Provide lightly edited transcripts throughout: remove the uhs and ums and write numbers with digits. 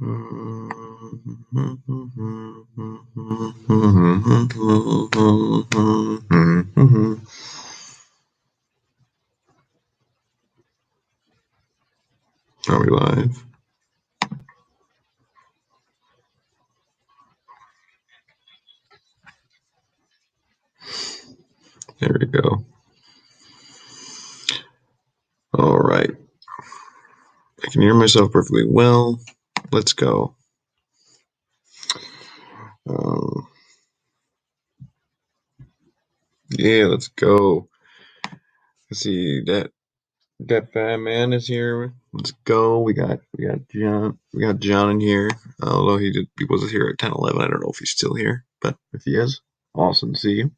Are we live? There we go. All right. I can hear myself perfectly well. Let's go. Yeah, let's go. Let's see that fat man is here. Let's go. We got John in here. Although he wasn't here at 10:11. I don't know if he's still here, but if he is, awesome to see you.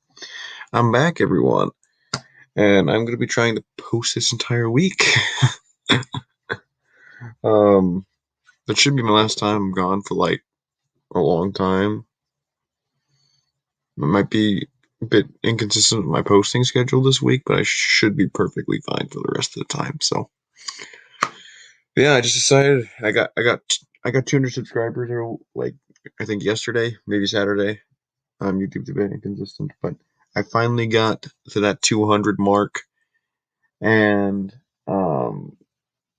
I'm back, everyone, and I'm gonna be trying to post this entire week. um, that should be my last time I'm gone for like a long time. It might be a bit inconsistent with my posting schedule this week, but I should be perfectly fine for the rest of the time. So yeah, I just decided I got 200 subscribers, or like I think yesterday, maybe Saturday. YouTube's a bit inconsistent, but I finally got to that 200 mark, and um,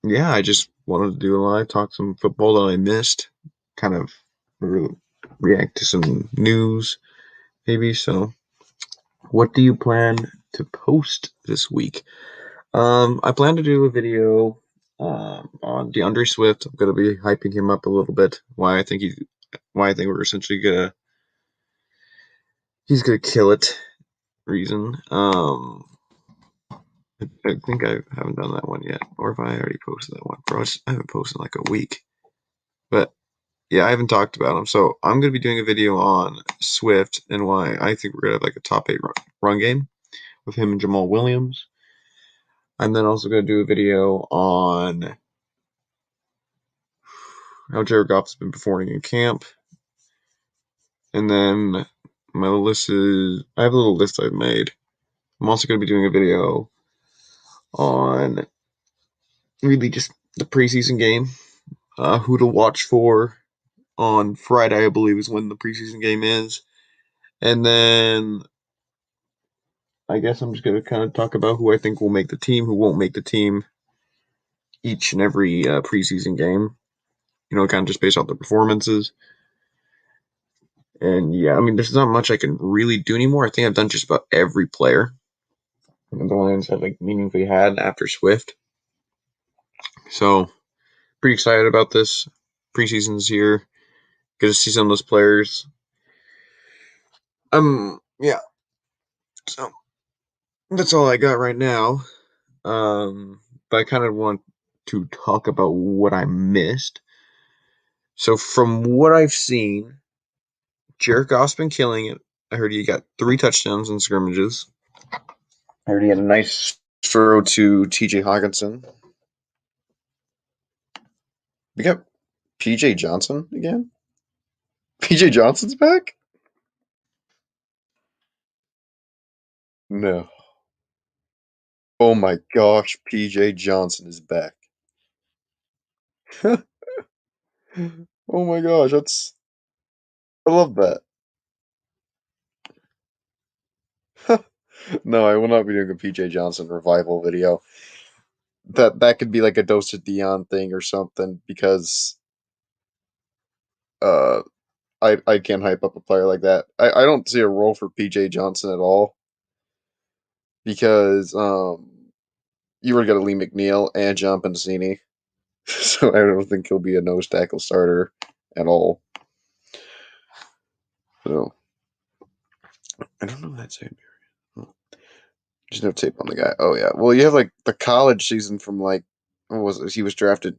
yeah, I just wanted to do a live, talk some football that I missed, kind of react to some news, maybe. So, what do you plan to post this week? I plan to do a video on DeAndre Swift. I'm gonna be hyping him up a little bit. Why I think we're essentially he's gonna kill it. Reason. I think I haven't done that one yet, or if I already posted that one, bro. I haven't posted in like a week, but yeah, I haven't talked about him. So I'm gonna be doing a video on Swift and why I think we're gonna have like a top 8 run game with him and Jamal Williams. I'm then also gonna do a video on how Jared Goff's been performing in camp. And then my list is I have a little list I've made. I'm also going to be doing a video on really just the preseason game, who to watch for on Friday, I believe, is when the preseason game is. And then I guess I'm just going to kind of talk about who I think will make the team, who won't make the team each and every preseason game. Kind of just based off the performances. And yeah, I mean, there's not much I can really do anymore. I think I've done just about every player the Lions have like meaningfully had after Swift. So pretty excited about this. Preseason's here. Good to see some of those players. Yeah. So that's all I got right now. But I kind of want to talk about what I missed. So from what I've seen, Jared Goff's been killing it. I heard he got 3 touchdowns in scrimmages. I heard he had a nice throw to T.J. Hawkinson. We got P.J. Johnson again. P.J. Johnson's back? No. Oh my gosh, PJ Johnson is back. Oh my gosh, I love that. No, I will not be doing a PJ Johnson revival video. That could be like a Dose of Dion thing or something because uh I can't hype up a player like that. I don't see a role for PJ Johnson at all because you already got a Lee McNeil and John Pensini. So I don't think he'll be a nose tackle starter at all. So I don't know that same. There's no tape on the guy. Oh yeah. Well, you have like the college season from like what was it? He was drafted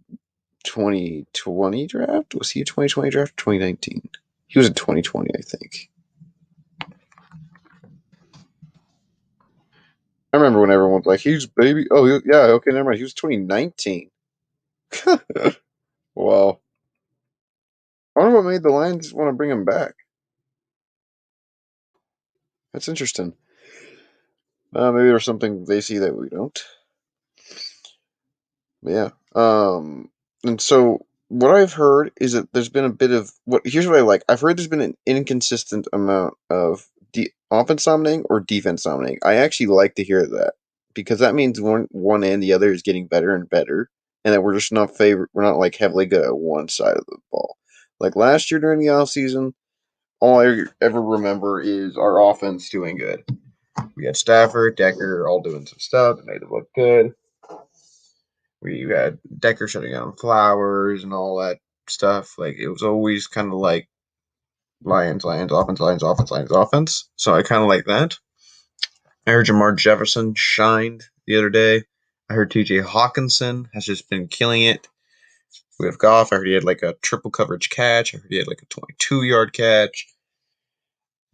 2020 draft. Was he a 2020 draft? 2019. He was a 2020, I think. I remember when everyone was like, "He's baby." Oh yeah. Okay, never mind. He was 2019. Wow. I wonder what made the Lions want to bring him back. That's interesting. Maybe there's something they see that we don't. But yeah. And so what I've heard is that there's been a bit of what. Here's what I like. I've heard there's been an inconsistent amount of offense dominating or defense dominating. I actually like to hear that because that means one and the other is getting better and better, and that we're just not favor. We're not like heavily good at one side of the ball. Like last year during the off season, all I ever remember is our offense doing good. We had Stafford, Decker, all doing some stuff and made it look good. We had Decker shutting down Flowers and all that stuff. Like it was always kind of like Lions, Lions, offense, Lions, offense, Lions, offense. So I kind of like that. I heard Jamar Jefferson shined the other day. I heard T.J. Hawkinson has just been killing it. We have Goff. I heard he had like a triple coverage catch. I heard he had like a 22-yard catch.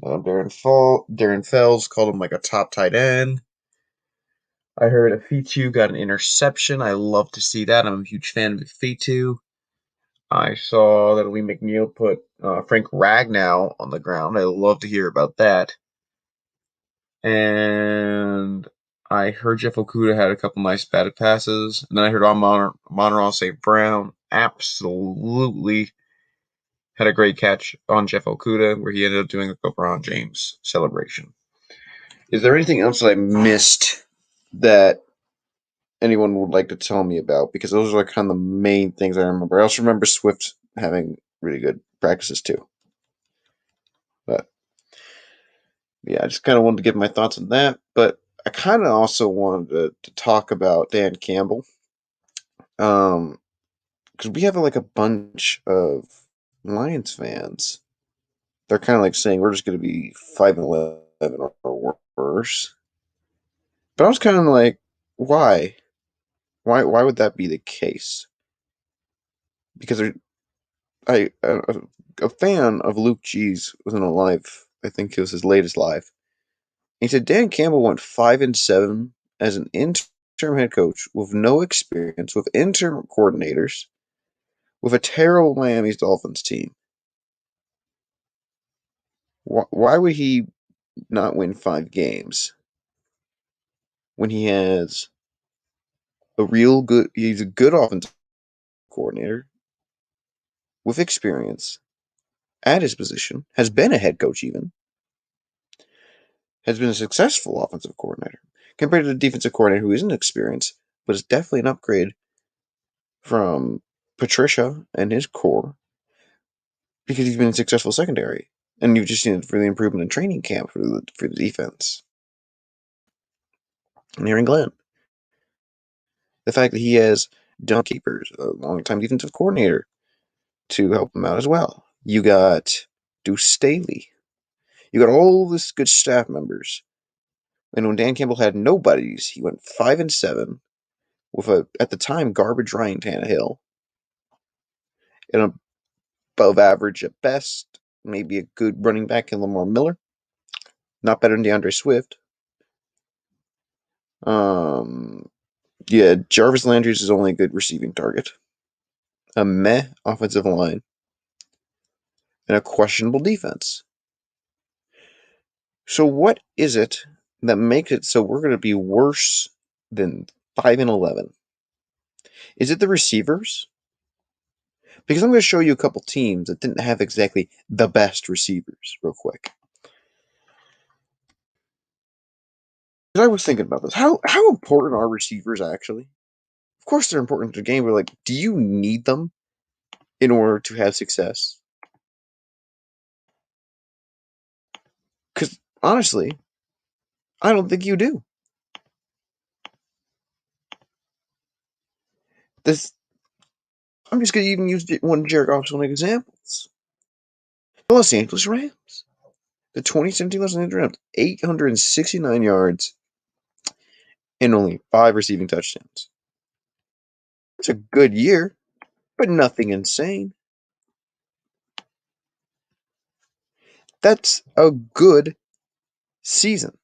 Darren Fells called him like a top tight end. I heard Afitu got an interception. I love to see that. I'm a huge fan of Afitu. I saw that Lee McNeil put Frank Ragnow on the ground. I love to hear about that. And I heard Jeff Okuda had a couple nice batted passes. And then I heard Monroe St. Brown absolutely had a great catch on Jeff Okuda where he ended up doing a LeBron James celebration. Is there anything else that I missed that anyone would like to tell me about? Because those are like kind of the main things I remember. I also remember Swift having really good practices too. But yeah, I just kind of wanted to give my thoughts on that. But I kind of also wanted to talk about Dan Campbell. Because we have like a bunch of Lions fans. They're kind of like saying we're just going to be 5-11 or worse. But I was kind of like, why? Why would that be the case? Because a fan of Luke G's was in a live. I think it was his latest live. He said Dan Campbell went 5-7 as an interim head coach with no experience with interim coordinators with a terrible Miami Dolphins team. Why would he not win 5 games when he has a real good? He's a good offensive coordinator with experience at his position, has been a head coach even, has been a successful offensive coordinator compared to the defensive coordinator who isn't experienced, but is definitely an upgrade from Patricia and his core because he's been in successful secondary. And you've just seen it for the improvement in training camp for the defense. And Aaron Glenn. The fact that he has Don Capers, a longtime defensive coordinator, to help him out as well. You got Deuce Staley. You got all this good staff members. And when Dan Campbell had nobodies, he went 5-7 with a at the time garbage Ryan Tannehill and above average at best, maybe a good running back in Lamar Miller. Not better than DeAndre Swift. Yeah, Jarvis Landry's his only good receiving target. A meh offensive line and a questionable defense. So what is it that makes it so we're going to be worse than 5-11? Is it the receivers? Because I'm going to show you a couple teams that didn't have exactly the best receivers, real quick. I was thinking about this. How important are receivers actually? Of course they're important to the game, but like, do you need them in order to have success? Because honestly, I don't think you do. This I'm just going to even use one of Jared Goff's own examples. The Los Angeles Rams. The 2017 Los Angeles Rams, 869 yards and only 5 receiving touchdowns. It's a good year, but nothing insane. That's a good season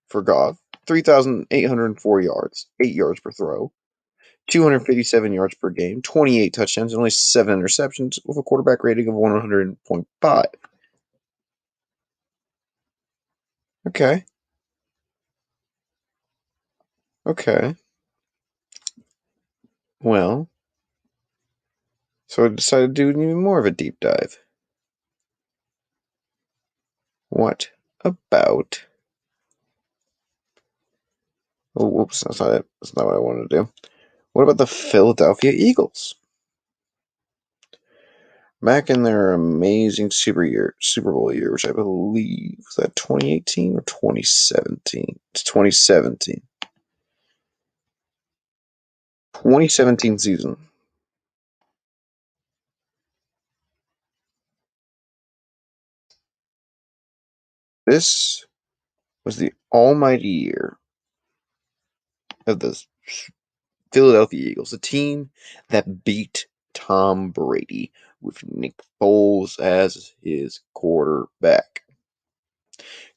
for Goff. 3,804 yards, 8 yards per throw, 257 yards per game, 28 touchdowns, and only 7 interceptions with a quarterback rating of 100.5. Okay. Okay. Well, So I decided to do even more of a deep dive. What about... Oh, whoops, that's not it. That's not what I wanted to do. What about the Philadelphia Eagles? Back in their amazing Super Bowl year, which I believe was that 2018 or 2017? It's 2017. 2017 season. This was the almighty year of the Philadelphia Eagles, the team that beat Tom Brady with Nick Foles as his quarterback.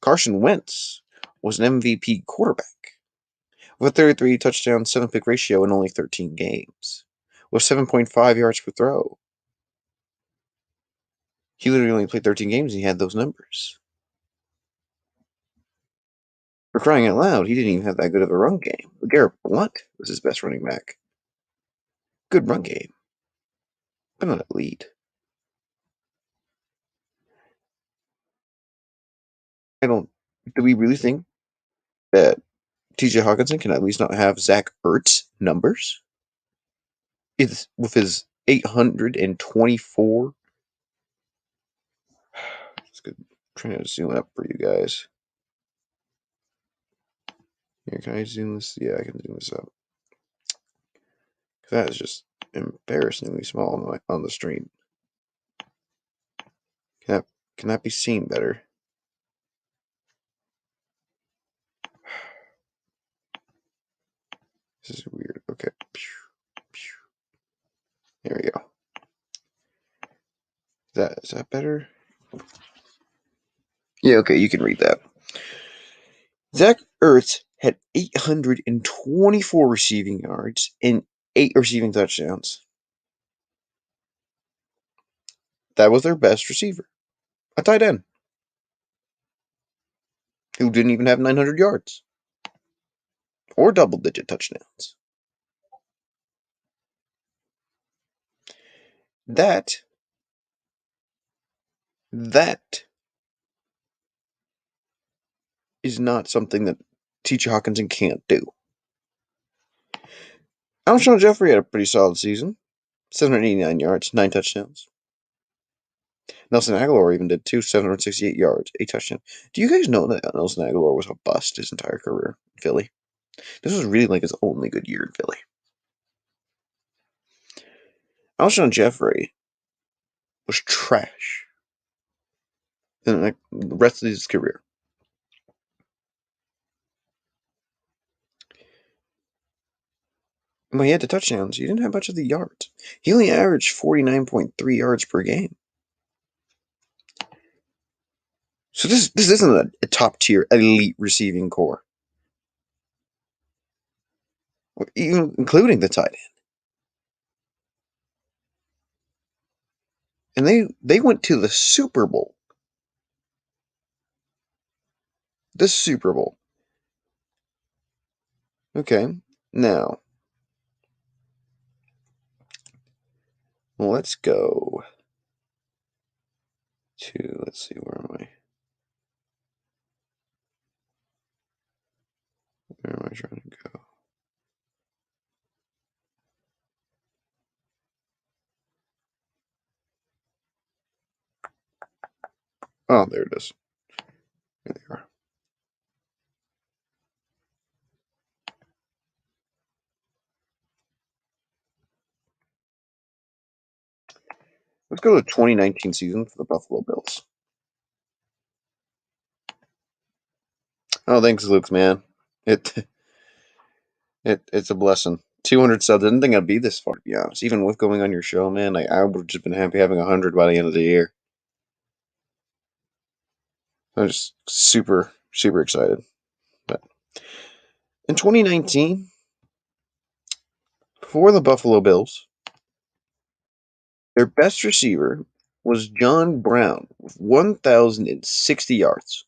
Carson Wentz was an MVP quarterback with a 33 touchdown, 7-pick ratio in only 13 games, with 7.5 yards per throw. He literally only played 13 games and he had those numbers. For crying out loud, he didn't even have that good of a run game. Garrett Blunt was his best running back. Good run game, but not elite. Do we really think that TJ Hawkinson can at least not have Zach Ertz numbers? With his 824. It's good. I'm trying to zoom up for you guys. Here, can I zoom this? Yeah, I can zoom this up. That is just embarrassingly small on the stream. Can that be seen better? This is weird. Okay. There we go. Is that better? Yeah, okay, you can read that. Zach Ertz had 824 receiving yards and 8 receiving touchdowns. That was their best receiver. A tight end. Who didn't even have 900 yards. Or double-digit touchdowns. That is not something that TJ Hawkinson can't do. Alshon Jeffrey had a pretty solid season. 789 yards, 9 touchdowns. Nelson Agholor even did 768 yards, 8 touchdowns. Do you guys know that Nelson Agholor was a bust his entire career in Philly? This was really like his only good year in Philly. Alshon Jeffrey was trash in the rest of his career. When he had the touchdowns, he didn't have much of the yards. He only averaged 49.3 yards per game. So this isn't a top-tier elite receiving core. Even including the tight end. And they went to the Super Bowl. The Super Bowl. Okay, now let's go to, let's see, where am I? Where am I trying to go? Oh, there it is. There they are. Let's go to the 2019 season for the Buffalo Bills. Oh, thanks, Luke, man. It's a blessing. 200 subs. I didn't think I'd be this far, to be honest. Even with going on your show, man, I would have just been happy having 100 by the end of the year. I'm just super, super excited. But in 2019, for the Buffalo Bills, their best receiver was John Brown with 1,060 yards.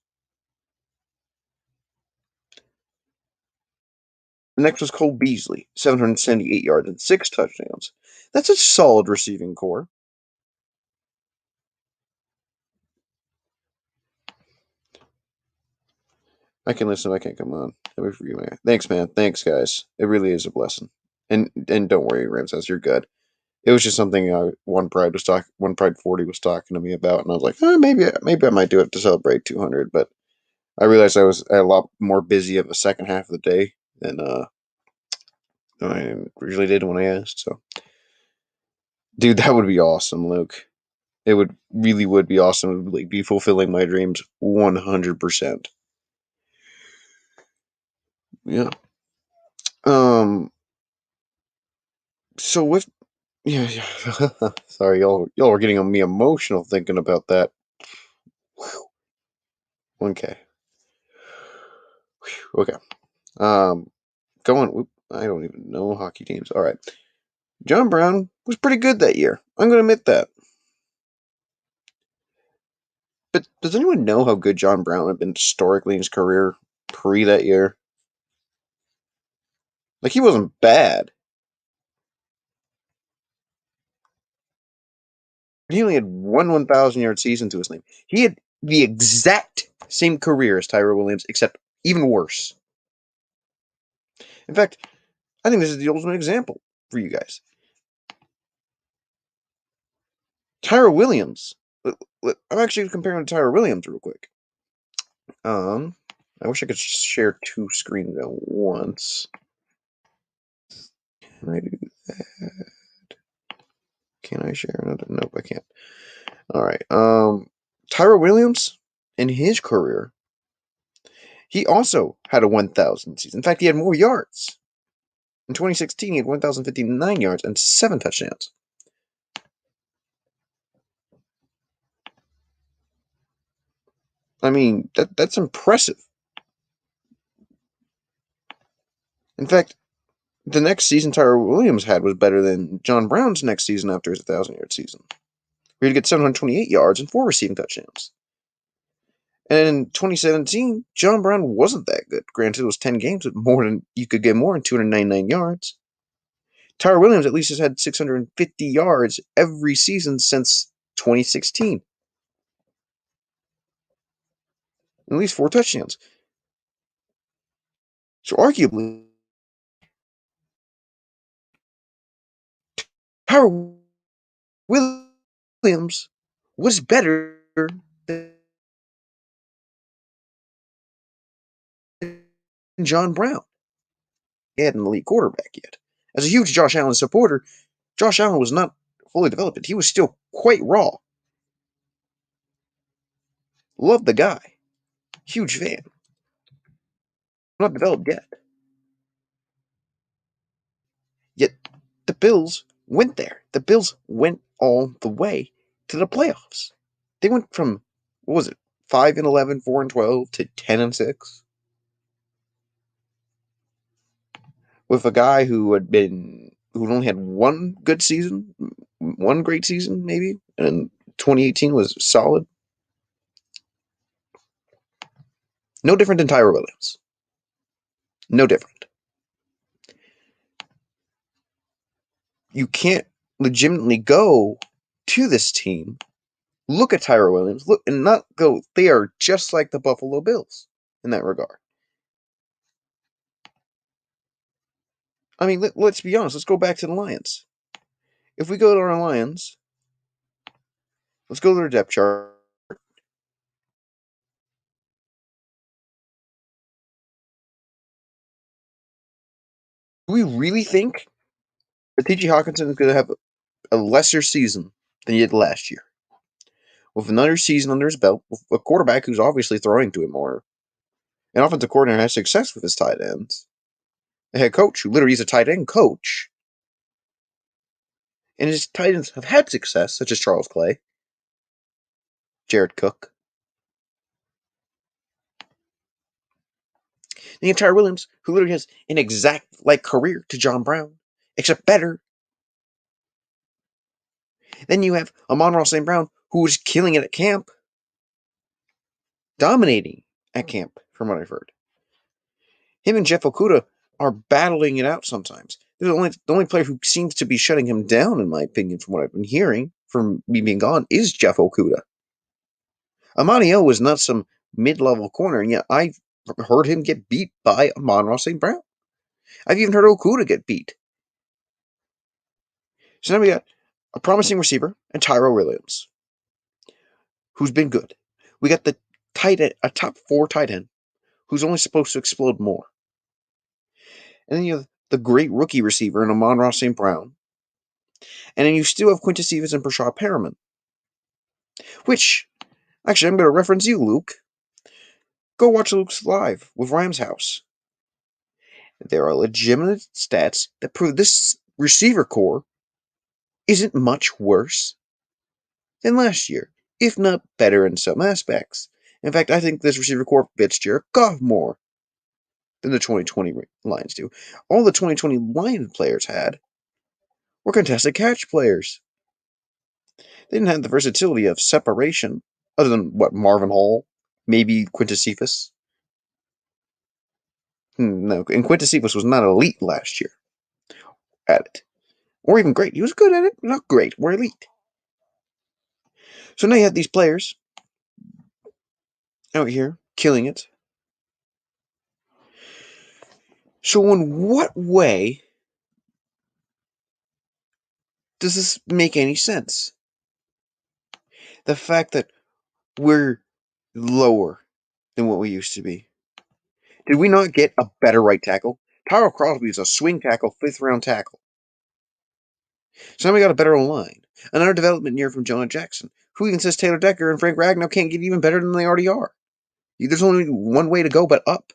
The next was Cole Beasley, 778 yards and 6 touchdowns. That's a solid receiving core. I can listen. I can't come on. Thanks, man. Thanks, guys. It really is a blessing. And don't worry, Ramses, you're good. It was just something One Pride 40 was talking to me about, and I was like, maybe I might do it to celebrate 200. But I realized I was a lot more busy of the second half of the day than I usually did when I asked. So, dude, that would be awesome, Luke. It would be awesome. It would be fulfilling my dreams 100%. Yeah. So with yeah. Sorry, y'all are getting me emotional thinking about that. Whew. Okay. Whew. Okay. Going. I don't even know hockey teams. All right. John Brown was pretty good that year. I'm going to admit that. But does anyone know how good John Brown had been historically in his career pre that year? Like, he wasn't bad. He only had one 1,000-yard season to his name. He had the exact same career as Tyrell Williams, except even worse. In fact, I think this is the ultimate example for you guys. Tyrell Williams. I'm actually comparing to Tyrell Williams real quick. I wish I could share two screens at once. Can I do that? Can I share another? Nope, I can't. All right. Tyrell Williams, in his career, he also had a 1,000 season. In fact, he had more yards. In 2016, he had 1,059 yards and 7 touchdowns. I mean, that's impressive. In fact, the next season Tyrell Williams had was better than John Brown's next season after his 1,000-yard season. Where he'd get 728 yards and 4 receiving touchdowns. And in 2017, John Brown wasn't that good. Granted, it was 10 games with more than you could get more than 299 yards. Tyrell Williams at least has had 650 yards every season since 2016. At least 4 touchdowns. So arguably, Tyrell Williams was better than John Brown. He hadn't an elite quarterback yet. As a huge Josh Allen supporter, Josh Allen was not fully developed. He was still quite raw. Love the guy. Huge fan. Not developed yet. Yet the Bills went there. The Bills went all the way to the playoffs. They went from, what was it, 5-11, 4-12 to 10-6. With a guy who only had one good season, one great season maybe, and 2018 was solid. No different than Tyrell Williams. No different. You can't legitimately go to this team, look at Tyrell Williams, look and not go, they are just like the Buffalo Bills in that regard. I mean, let's be honest. Let's go back to the Lions. If we go to our Lions, let's go to their depth chart. Do we really think that T.J. Hockenson is going to have a lesser season than he did last year? With another season under his belt, with a quarterback who's obviously throwing to him more, an offensive coordinator has success with his tight ends, a head coach who literally is a tight end coach, and his tight ends have had success, such as Charles Clay, Jared Cook. Then you have Tyrell Williams, who literally has an exact career to John Brown, except better. Then you have Amon-Ra St. Brown, who was killing it at camp, dominating at camp, from what I've heard. Him and Jeff Okudah are battling it out sometimes. The only player who seems to be shutting him down, in my opinion, from what I've been hearing from me being gone, is Jeff Okuda. Amani O was not some mid-level corner, and yet I've heard him get beat by Amon-Ra St. Brown. I've even heard Okuda get beat. So now we got a promising receiver and Tyrell Williams, who's been good. We got the tight end, a top 4 tight end, who's only supposed to explode more. And then you have the great rookie receiver in Amon-Ra St. Brown. And then you still have Quintez Cephas and Brashad Perriman. Which, actually, I'm going to reference you, Luke. Go watch Luke's live with Rhymes House. There are legitimate stats that prove this receiver core isn't much worse than last year, if not better in some aspects. In fact, I think this receiver core fits Jared Goff more than the 2020 Lions do. All the 2020 Lions players had were contested catch players. They didn't have the versatility of separation, other than, Marvin Hall, maybe Quintez Cephas. No, and Quintez Cephas was not elite last year at it. Or even great. He was good at it, not great, or elite. So now you have these players out here killing it. So in what way does this make any sense? The fact that we're lower than what we used to be. Did we not get a better right tackle? Tyrell Crosby is a swing tackle, 5th round tackle. So now we got a better line. Another development year from Jonah Jackson, who even says Taylor Decker and Frank Ragnow can't get even better than they already are. There's only one way to go but up.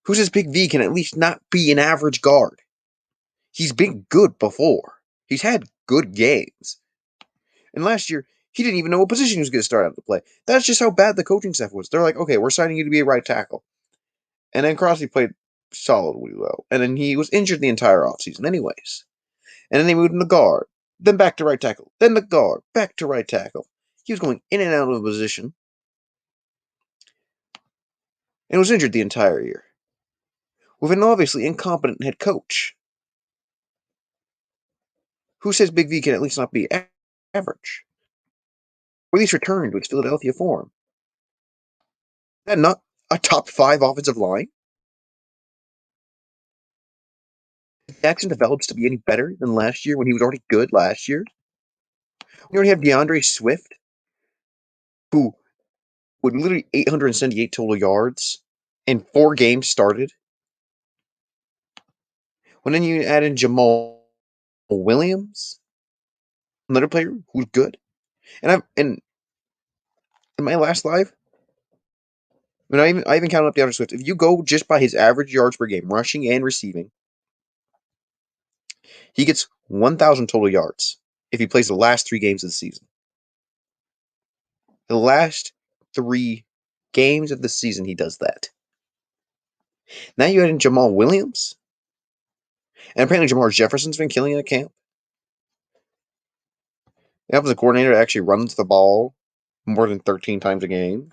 Who says Big V can at least not be an average guard? He's been good before. He's had good games. And last year, he didn't even know what position he was going to start out to play. That's just how bad the coaching staff was. They're like, okay, we're signing you to be a right tackle. And then Crosby played solidly well. And then he was injured the entire offseason anyways. And then they moved him to guard. Then back to right tackle. Then the guard. Back to right tackle. He was going in and out of the position. And was injured the entire year. With an obviously incompetent head coach. Who says Big V can at least not be average? Or at least return to its Philadelphia form? Is that not a top 5 offensive line? If Jackson develops to be any better than last year when he was already good last year? You already have DeAndre Swift, who with literally 878 total yards in 4 games started. When then you add in Jamal Williams, another player who's good. And in my last live, I even counted up DeAndre Swift. If you go just by his average yards per game, rushing and receiving, he gets 1,000 total yards if he plays the last 3 games of the season. The last 3 games of the season, he does that. Now you add in Jamal Williams, and apparently Jamar Jefferson's been killing it at camp. The offensive coordinator actually runs the ball more than 13 times a game.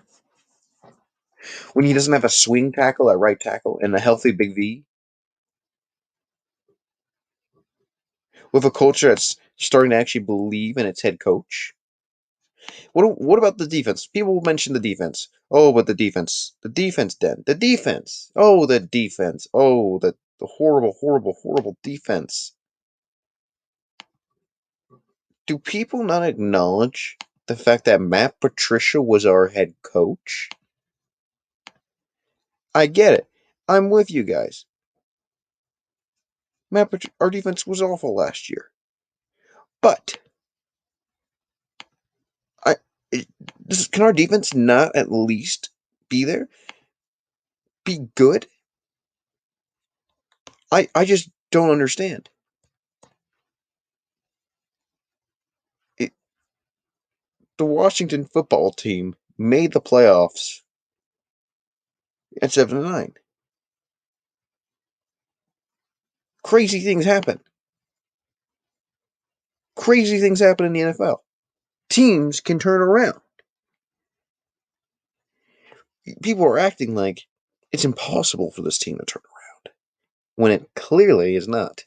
When he doesn't have a swing tackle at right tackle and a healthy Big V. With a culture that's starting to actually believe in its head coach. What about the defense? People mention the defense. Oh, but the defense. The defense, Den. The defense. Oh, the defense. Oh, the horrible, horrible, horrible defense. Do people not acknowledge the fact that Matt Patricia was our head coach? I get it. I'm with you guys. Our defense was awful last year. But can our defense not at least be there? Be good? I just don't understand. The Washington football team made the playoffs at 7-9. Crazy things happen. Crazy things happen in the NFL. Teams can turn around. People are acting like it's impossible for this team to turn around. when it clearly is not.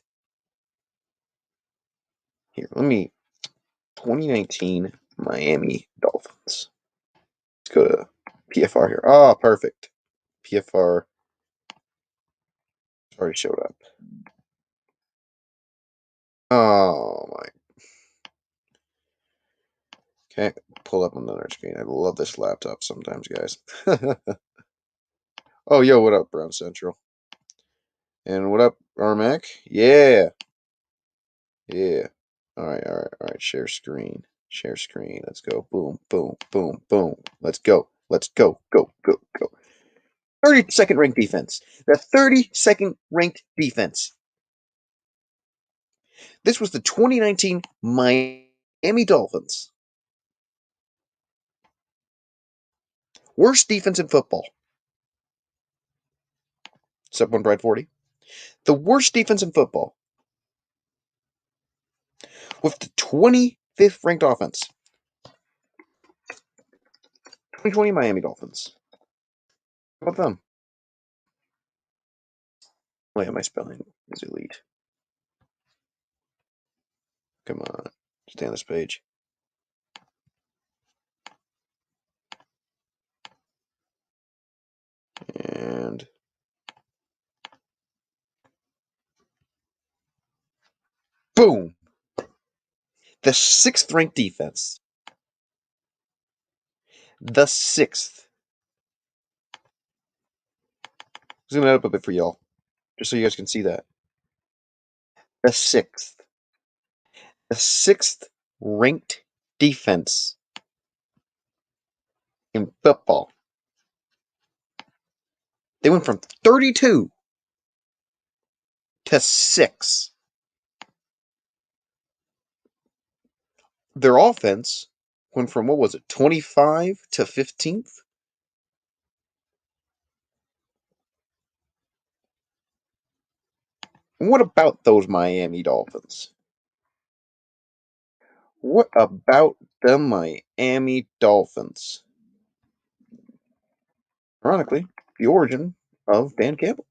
Here, 2019 Miami Dolphins. Let's go to PFR here. Oh, perfect. PFR already showed up. Oh my. Okay, pull up another screen. I love this laptop sometimes, guys. Oh, yo, what up, Brown Central? And what up, RMAC? Yeah. Yeah. All right. Share screen. Share screen. Let's go. Boom, boom, boom, boom. Let's go. Let's go. Go, go, go. 32nd ranked defense. The 32nd ranked defense. This was the 2019 Miami Dolphins. Worst defense in football. Except one Brad 40. The worst defense in football. With the 25th ranked offense. 2020 Miami Dolphins. How about them? Oh yeah, my spelling is elite. Come on. Stay on this page. And boom! The 6th ranked defense. The 6th. Zoom it up a bit for y'all, just so you guys can see that. The 6th. The 6th ranked defense in football. They went from 32 to 6. Their offense went from, 25 to 15th? What about those Miami Dolphins? What about the Miami Dolphins? Ironically, the origin of Dan Campbell.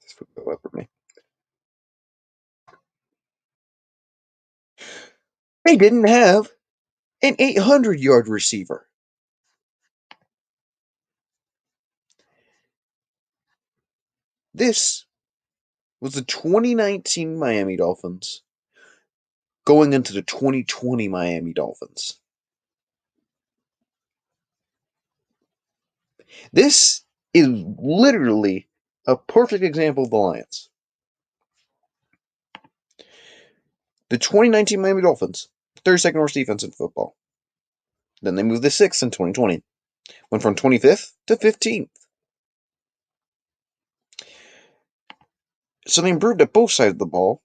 This would go up for me. They didn't have an 800-yard receiver. This was the 2019 Miami Dolphins going into the 2020 Miami Dolphins. This is literally a perfect example of the Lions. The 2019 Miami Dolphins, 32nd worst defense in football. Then they moved to 6th in 2020. Went from 25th to 15th. So they improved at both sides of the ball,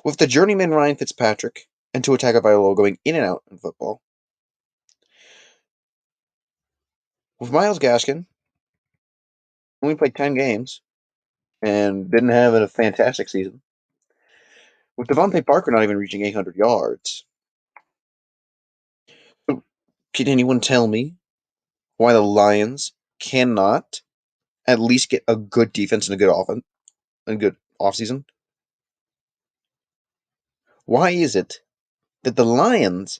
with the journeyman Ryan Fitzpatrick and Tua Tagovailoa going in and out in football. With Myles Gaskin, only played 10 games and didn't have a fantastic season. With Devontae Parker not even reaching 800 yards. Can anyone tell me why the Lions cannot at least get a good defense and a good offense and a good offseason? Why is it that the Lions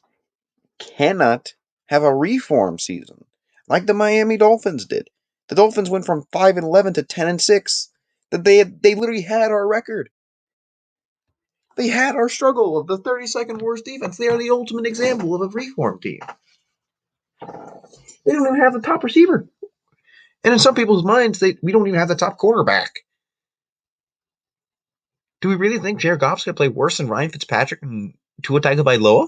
cannot have a reform season like the Miami Dolphins did? The Dolphins went from 5-11 to 10-6. That they literally had our record. They had our struggle of the 32nd worst defense. They are the ultimate example of a reform team. They don't even have the top receiver. And in some people's minds, we don't even have the top quarterback. Do we really think Jared Goff's going to play worse than Ryan Fitzpatrick and Tua Tagovailoa?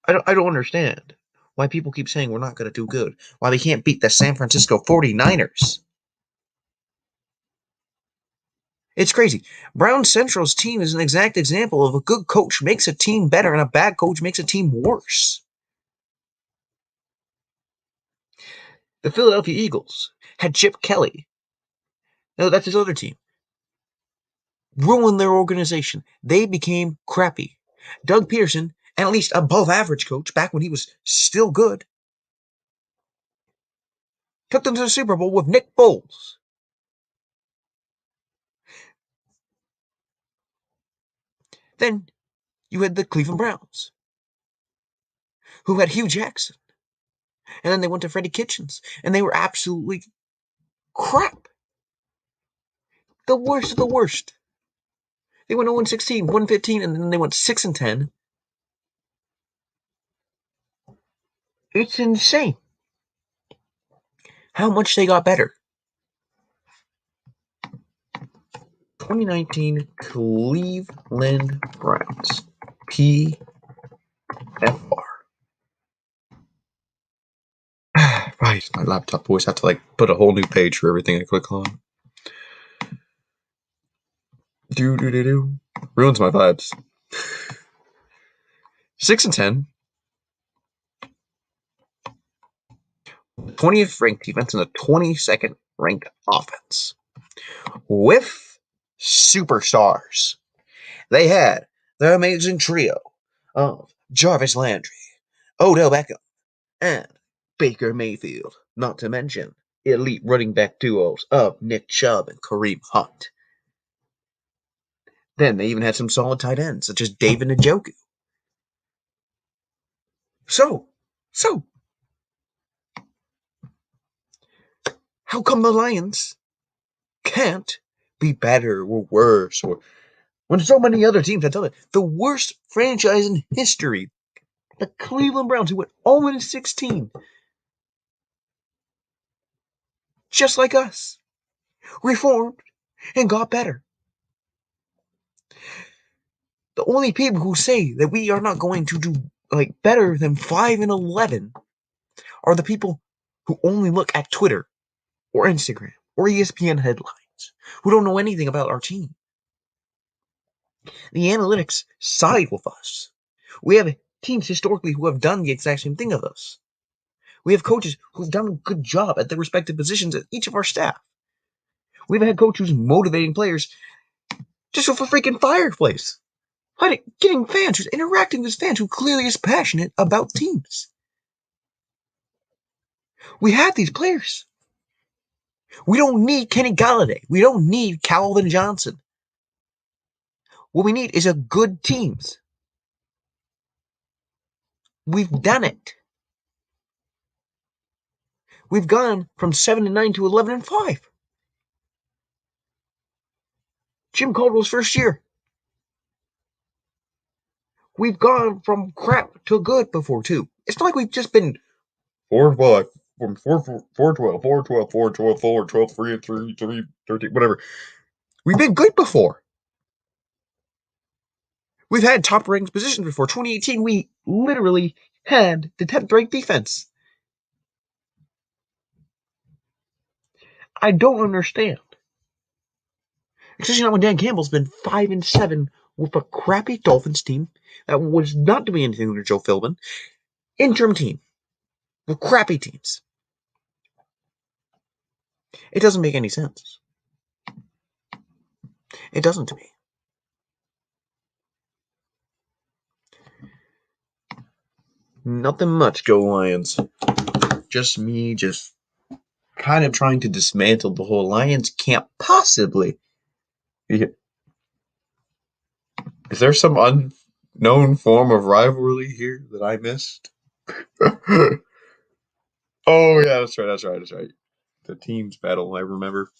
I don't understand why people keep saying we're not going to do good. Why they can't beat the San Francisco 49ers. It's crazy. Brown Central's team is an exact example of a good coach makes a team better and a bad coach makes a team worse. The Philadelphia Eagles had Chip Kelly. No, that's his other team. Ruined their organization. They became crappy. Doug Peterson, at least above average coach back when he was still good. took them to the Super Bowl with Nick Foles. Then you had the Cleveland Browns, who had Hugh Jackson. And then they went to Freddie Kitchens, and they were absolutely crap. The worst of the worst. They went 0-16, 1-15, and then they went 6-10. It's insane how much they got better. 2019 Cleveland Browns. PFR. Right, my laptop always have to put a whole new page for everything I click on. Ruins my vibes. 6-10. 20th ranked defense and the 22nd ranked offense. With superstars. They had the amazing trio of Jarvis Landry, Odell Beckham, and Baker Mayfield, not to mention elite running back duos of Nick Chubb and Kareem Hunt. Then they even had some solid tight ends, such as David Njoku. So, how come the Lions can't be better or worse, or when so many other teams have done it? The worst franchise in history, the Cleveland Browns, who went 0-16, just like us, reformed and got better. The only people who say that we are not going to do better than 5-11 are the people who only look at Twitter or Instagram or ESPN headlines, who don't know anything about our team. The analytics side with us. We have teams historically who have done the exact same thing of us. We have coaches who've done a good job at their respective positions at each of our staff. We've had coaches who's motivating players just with a freaking fireplace. Getting fans, who's interacting with fans, who clearly is passionate about teams. We have these players. We don't need Kenny Galladay. We don't need Calvin Johnson. What we need is a good teams. We've done it. We've gone from 7-9 to 11-5. Jim Caldwell's first year. We've gone from crap to good before, too. It's not like we've just been 4-5, from 4-12, 4-12, 4-12, 4-12, 3-3, 13, whatever. We've been good before. We've had top ranked positions before. 2018, we literally had the 10th ranked defense. I don't understand. Especially not when Dan Campbell's been 5-7 with a crappy Dolphins team that was not doing anything under Joe Philbin. Interim team with crappy teams. It doesn't make any sense. It doesn't to me. Nothing much, go Lions. Just me, kind of trying to dismantle the whole Lions can't possibly. Is there some unknown form of rivalry here that I missed? Oh yeah, that's right. The teams battle, I remember.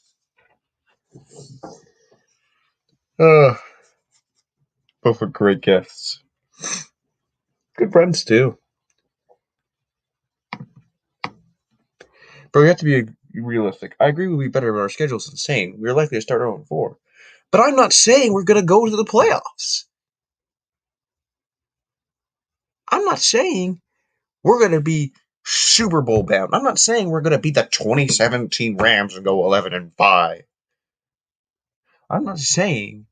Both were great guests. Good friends too. But we have to be realistic. I agree we'll be better, but our schedule's insane. We're likely to start 0-4. But I'm not saying we're going to go to the playoffs. I'm not saying we're going to be Super Bowl bound. I'm not saying we're going to beat the 2017 Rams and go 11-5. I'm not saying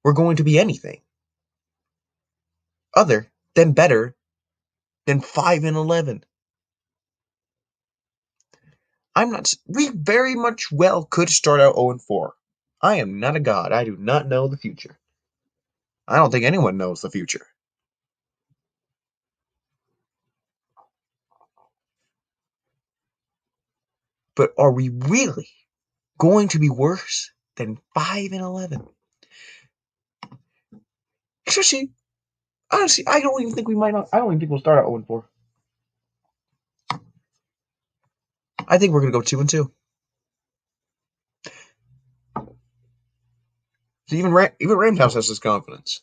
we're going to be anything other than better than 5-11. We very much well could start out 0-4. I am not a god. I do not know the future. I don't think anyone knows the future. But are we really going to be worse than 5-11? Especially, honestly, I don't even think we might not. I don't even think we'll start at 0-4. I think we're going to go 2-2. So even Rams House has this confidence.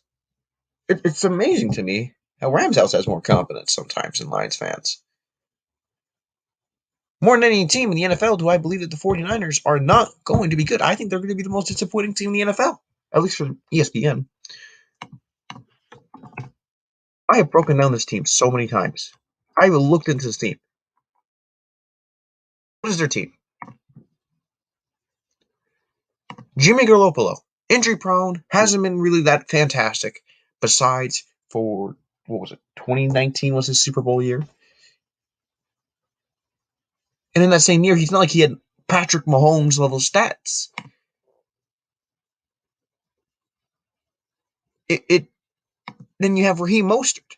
It's amazing to me how Rams House has more confidence sometimes than Lions fans. More than any team in the NFL, do I believe that the 49ers are not going to be good. I think they're going to be the most disappointing team in the NFL, at least for ESPN. I have broken down this team so many times. I have looked into this team. What is their team? Jimmy Garoppolo, injury prone, hasn't been really that fantastic. Besides for, 2019 was his Super Bowl year. And in that same year, he's not like he had Patrick Mahomes level stats. Then you have Raheem Mostert.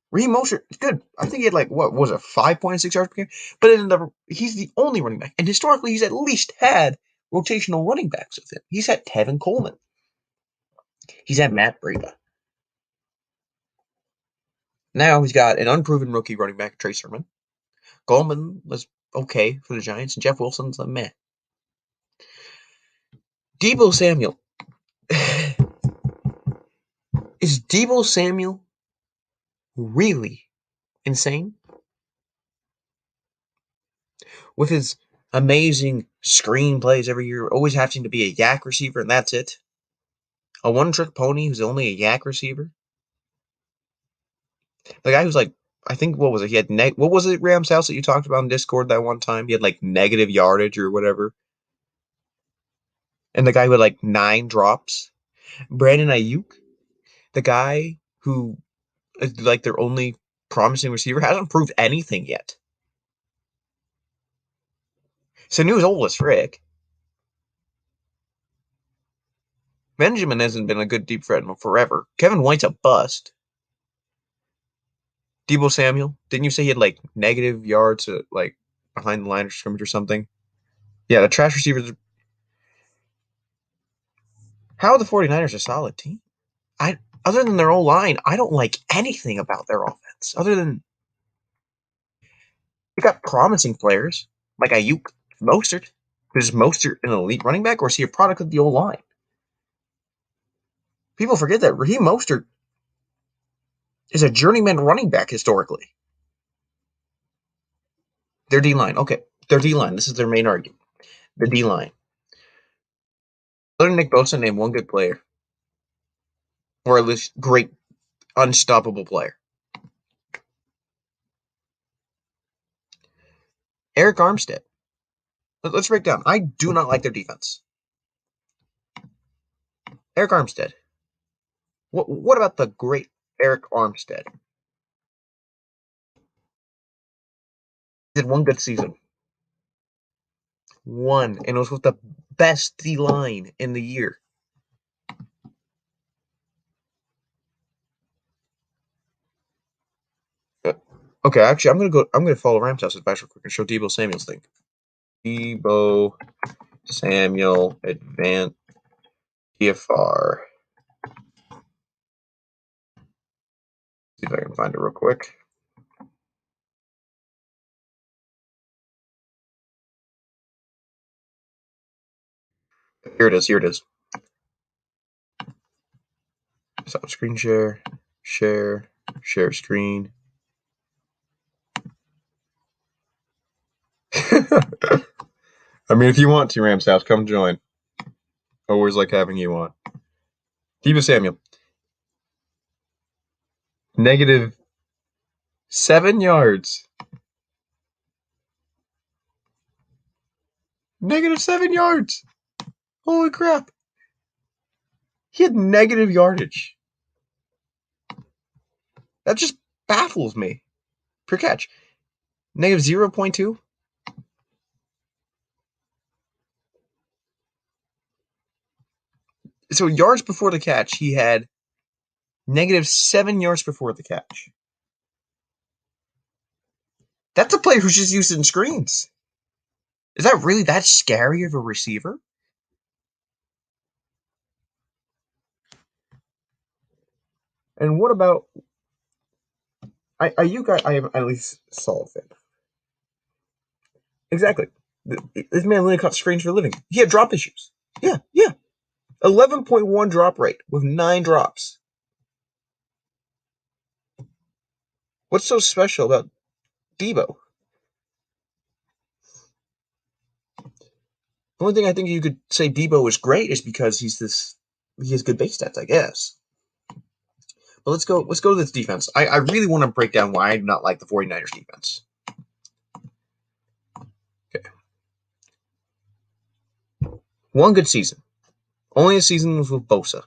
Raheem Mostert is good. I think he had 5.6 yards per game? But he's the only running back. And historically, he's at least had rotational running backs with him. He's had Tevin Coleman. He's had Matt Breida. Now he's got an unproven rookie running back, Trey Sermon. Coleman was okay for the Giants, and Jeff Wilson's a meh. Deebo Samuel. Is Deebo Samuel really insane? With his amazing screenplays every year, always having to be a yak receiver, and that's it. A one-trick pony who's only a yak receiver. The guy who's I think, what was it? He had what was it, Rams House, that you talked about in Discord that one time? He had negative yardage or whatever. And the guy who had 9 drops. Brandon Ayuk, the guy who is their only promising receiver, hasn't proved anything yet. Sanu's old as frick. Benjamin hasn't been a good deep threat in forever. Kevin White's a bust. Deebo Samuel, didn't you say he had negative yards behind the line of scrimmage or something? Yeah, the trash receivers. How are the 49ers a solid team? Other than their O-line, I don't like anything about their offense. Other than they got promising players like Ayuk, Mostert. Is Mostert an elite running back, or is he a product of the O-line? People forget that Raheem Mostert is a journeyman running back historically. Their D-line. Okay, their D-line. This is their main argument. The D-line. Other than Nick Bosa, name one good player. Or at least great, unstoppable player. Arik Armstead. Let's break down. I do not like their defense. Arik Armstead. What about the great Arik Armstead? He did one good season. One. And it was with the best D-line in the year. Okay, actually, I'm gonna follow Rams House advice real quick and show Deebo Samuel's thing. Deebo Samuel advanced TFR. See if I can find it real quick. Here it is. So screen share screen. I mean, if you want to, Rams House, come join. Always like having you on. Deebo Samuel. Negative 7 yards. Negative 7 yards. Holy crap. He had negative yardage. That just baffles me. Per catch. Negative 0.2. So yards before the catch, he had negative 7 yards before the catch. That's a player who's just using screens. Is that really that scary of a receiver? And what about you guys? I am at least Saul fan. Exactly. This man literally caught screens for a living. He had drop issues. Yeah. 11.1 drop rate with 9 drops. What's so special about Debo? The only thing I think you could say Debo is great is because he has good base stats, I guess. But let's go to this defense. I really want to break down why I do not like the 49ers defense. Okay. One good season. Only a season was with Bosa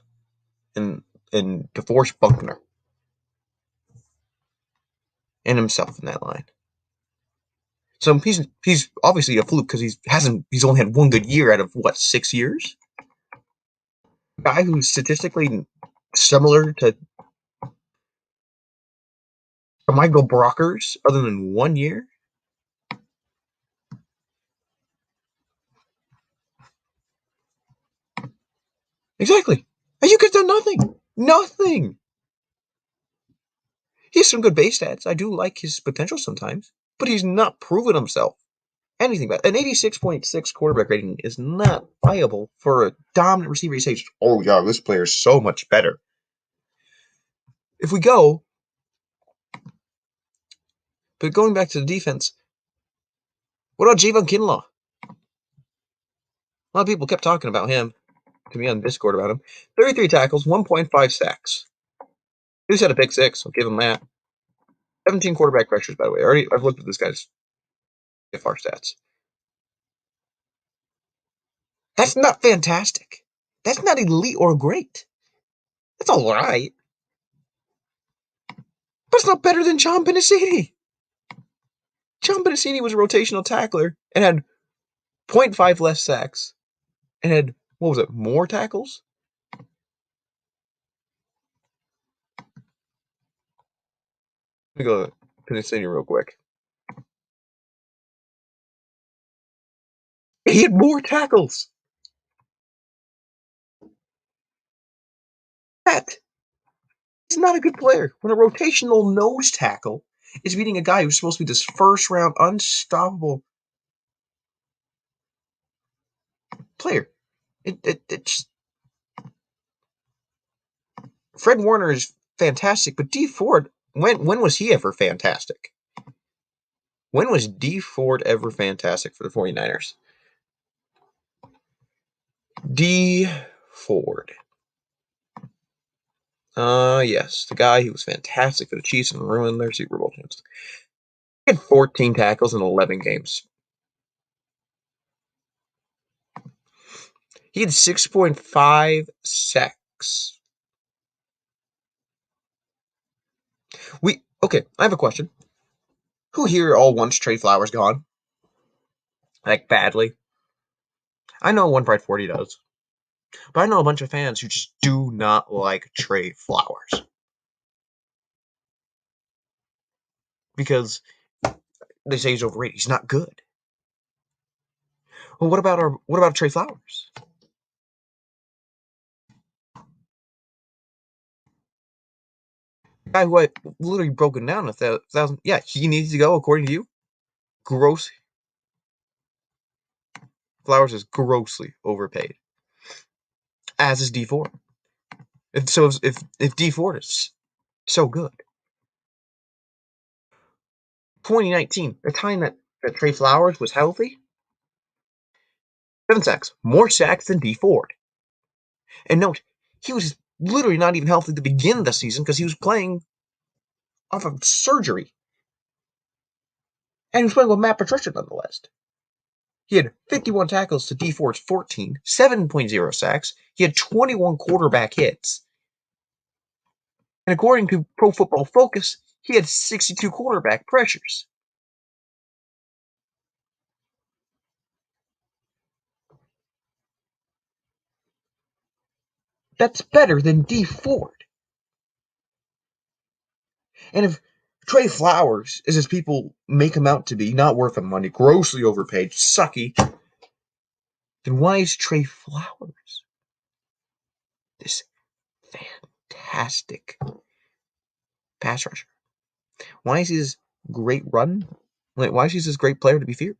and DeForest Buckner. And himself in that line. So he's obviously a fluke because he's only had one good year out of 6 years? A guy who's statistically similar to Michael Brockers other than 1 year? Exactly. Ayuka's done nothing. Nothing. He has some good base stats. I do like his potential sometimes, but he's not proven himself. Anything about an 86.6 quarterback rating is not viable for a dominant receiver. You say, oh yeah, this player is so much better. If we go, but going back to the defense, what about Javon Kinlaw? A lot of people kept talking about him to me on Discord about him. 33 tackles, 1.5 sacks. He just had a pick 6. I'll give him that. 17 quarterback pressures, by the way. I've looked at this guy's FR stats. That's not fantastic. That's not elite or great. That's all right. But it's not better than John Benicini. John Benicini was a rotational tackler and had 0.5 less sacks and had, more tackles? Let me go to Benicini real quick. He had more tackles. That is not a good player. When a rotational nose tackle is beating a guy who's supposed to be this first-round unstoppable player. It's Fred Warner is fantastic, but Dee Ford, when was he ever fantastic? When was Dee Ford ever fantastic for the 49ers? Dee Ford. Yes, the guy who was fantastic for the Chiefs and ruined their Super Bowl chance. He had 14 tackles in 11 games. He had 6.5 sacks. Okay, I have a question. Who here all wants Trey Flowers gone? Like, badly? I know One Pride 40 does. But I know a bunch of fans who just do not like Trey Flowers. Because they say he's overrated. He's not good. Well, what about Trey Flowers? The guy who I literally broken down 1,000. Yeah, he needs to go, according to you. Gross. Flowers is grossly overpaid. As is Dee Ford. If Dee Ford is so good. 2019, the time that Trey Flowers was healthy, 7 sacks. More sacks than Dee Ford. And note, he was literally not even healthy to begin the season because he was playing off of surgery. And he was playing with Matt Patricia nonetheless. He had 51 tackles to Dee Ford's 14, 7.0 sacks. He had 21 quarterback hits. And according to Pro Football Focus, he had 62 quarterback pressures. That's better than Dee Ford. And if Trey Flowers is, as people make him out to be, not worth the money, grossly overpaid, sucky, then why is Trey Flowers this fantastic pass rusher? Why is he this great run? Why is he this great player to be feared?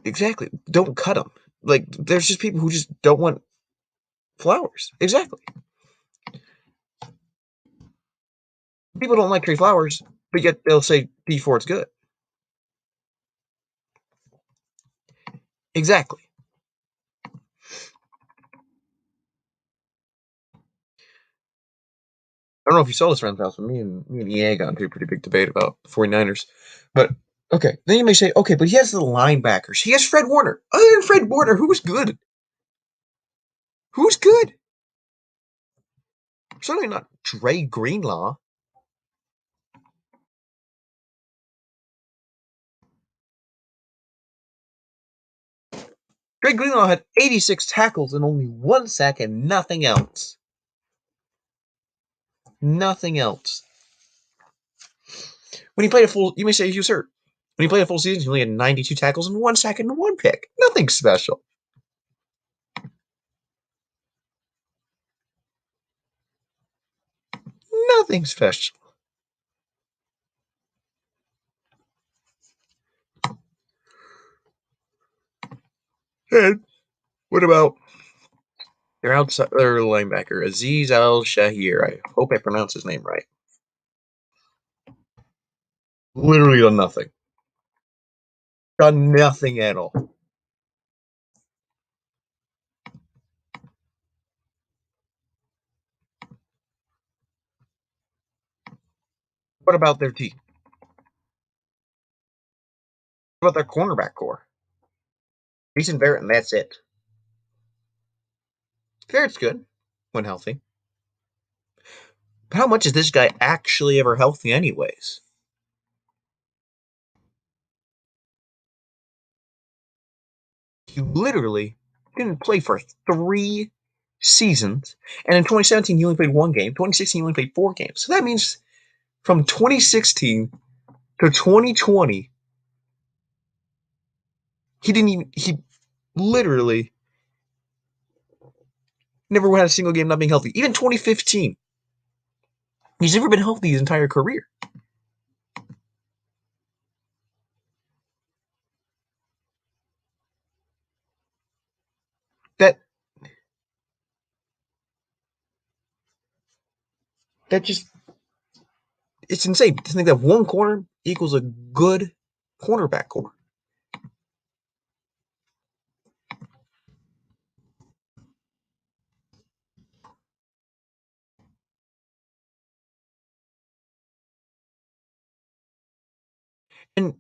Exactly. Don't cut him. Like, there's just people who just don't want Flowers. Exactly. People don't like Trey Flowers, but yet they'll say Dee Ford's good. Exactly. I don't know if you saw this around the house, but me and EA got into a pretty big debate about the 49ers. But, okay, then you may say, okay, but he has the linebackers. He has Fred Warner. Other than Fred Warner, who's good? Who's good? Certainly not Dre Greenlaw. Dre Greenlaw had 86 tackles and only 1 sack and nothing else. Nothing else. When he played a full, you may say he was hurt. When he played a full season, he only had 92 tackles and 1 sack and 1 pick. Nothing special. Nothing special. And what about their linebacker, Azeez Al-Shaair? I hope I pronounced his name right. Literally done nothing. Done nothing at all. What about their team? What about their cornerback core? Jason Verrett, and that's it. Verrett's good when healthy. But how much is this guy actually ever healthy anyways? He literally didn't play for 3 seasons. And in 2017, he only played 1 game. 2016, he only played 4 games. So that means from 2016 to 2020, he literally never had a single game not being healthy. Even 2015, he's never been healthy his entire career. That just, it's insane to think that 1 corner equals a good cornerback core. And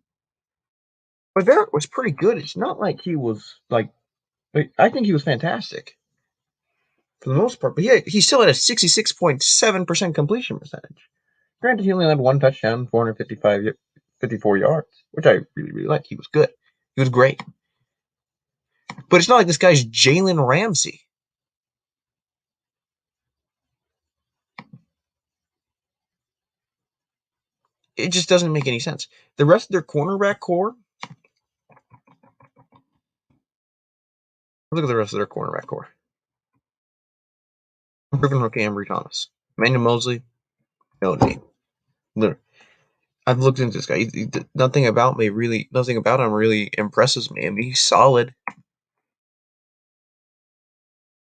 Verrett was pretty good. It's not like he was like, I think he was fantastic for the most part, but he still had a 66.7% completion percentage. Granted, he only had 1 touchdown, 54 yards, which I really, really like. He was good. He was great. But it's not like this guy's Jalen Ramsey. It just doesn't make any sense. The rest of their cornerback core, look at the rest of their cornerback core. Unproven rookie Ambry Thomas. Emmanuel Mosley, no name. Literally. I've looked into this guy. Nothing about him really impresses me. I mean, he's solid.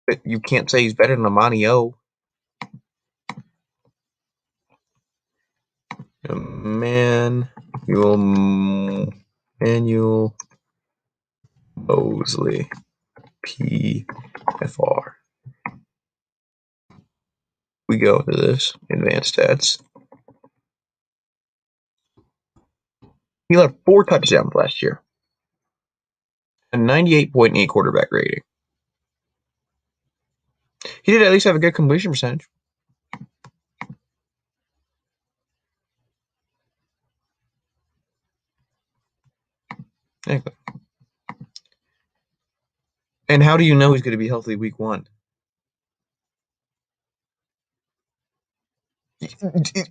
But you can't say he's better than Amani O. Emmanuel Mosley. PFR. We go into this. Advanced stats. He led 4 touchdowns last year. A 98.8 quarterback rating. He did at least have a good completion percentage. Exactly. And how do you know he's going to be healthy week 1?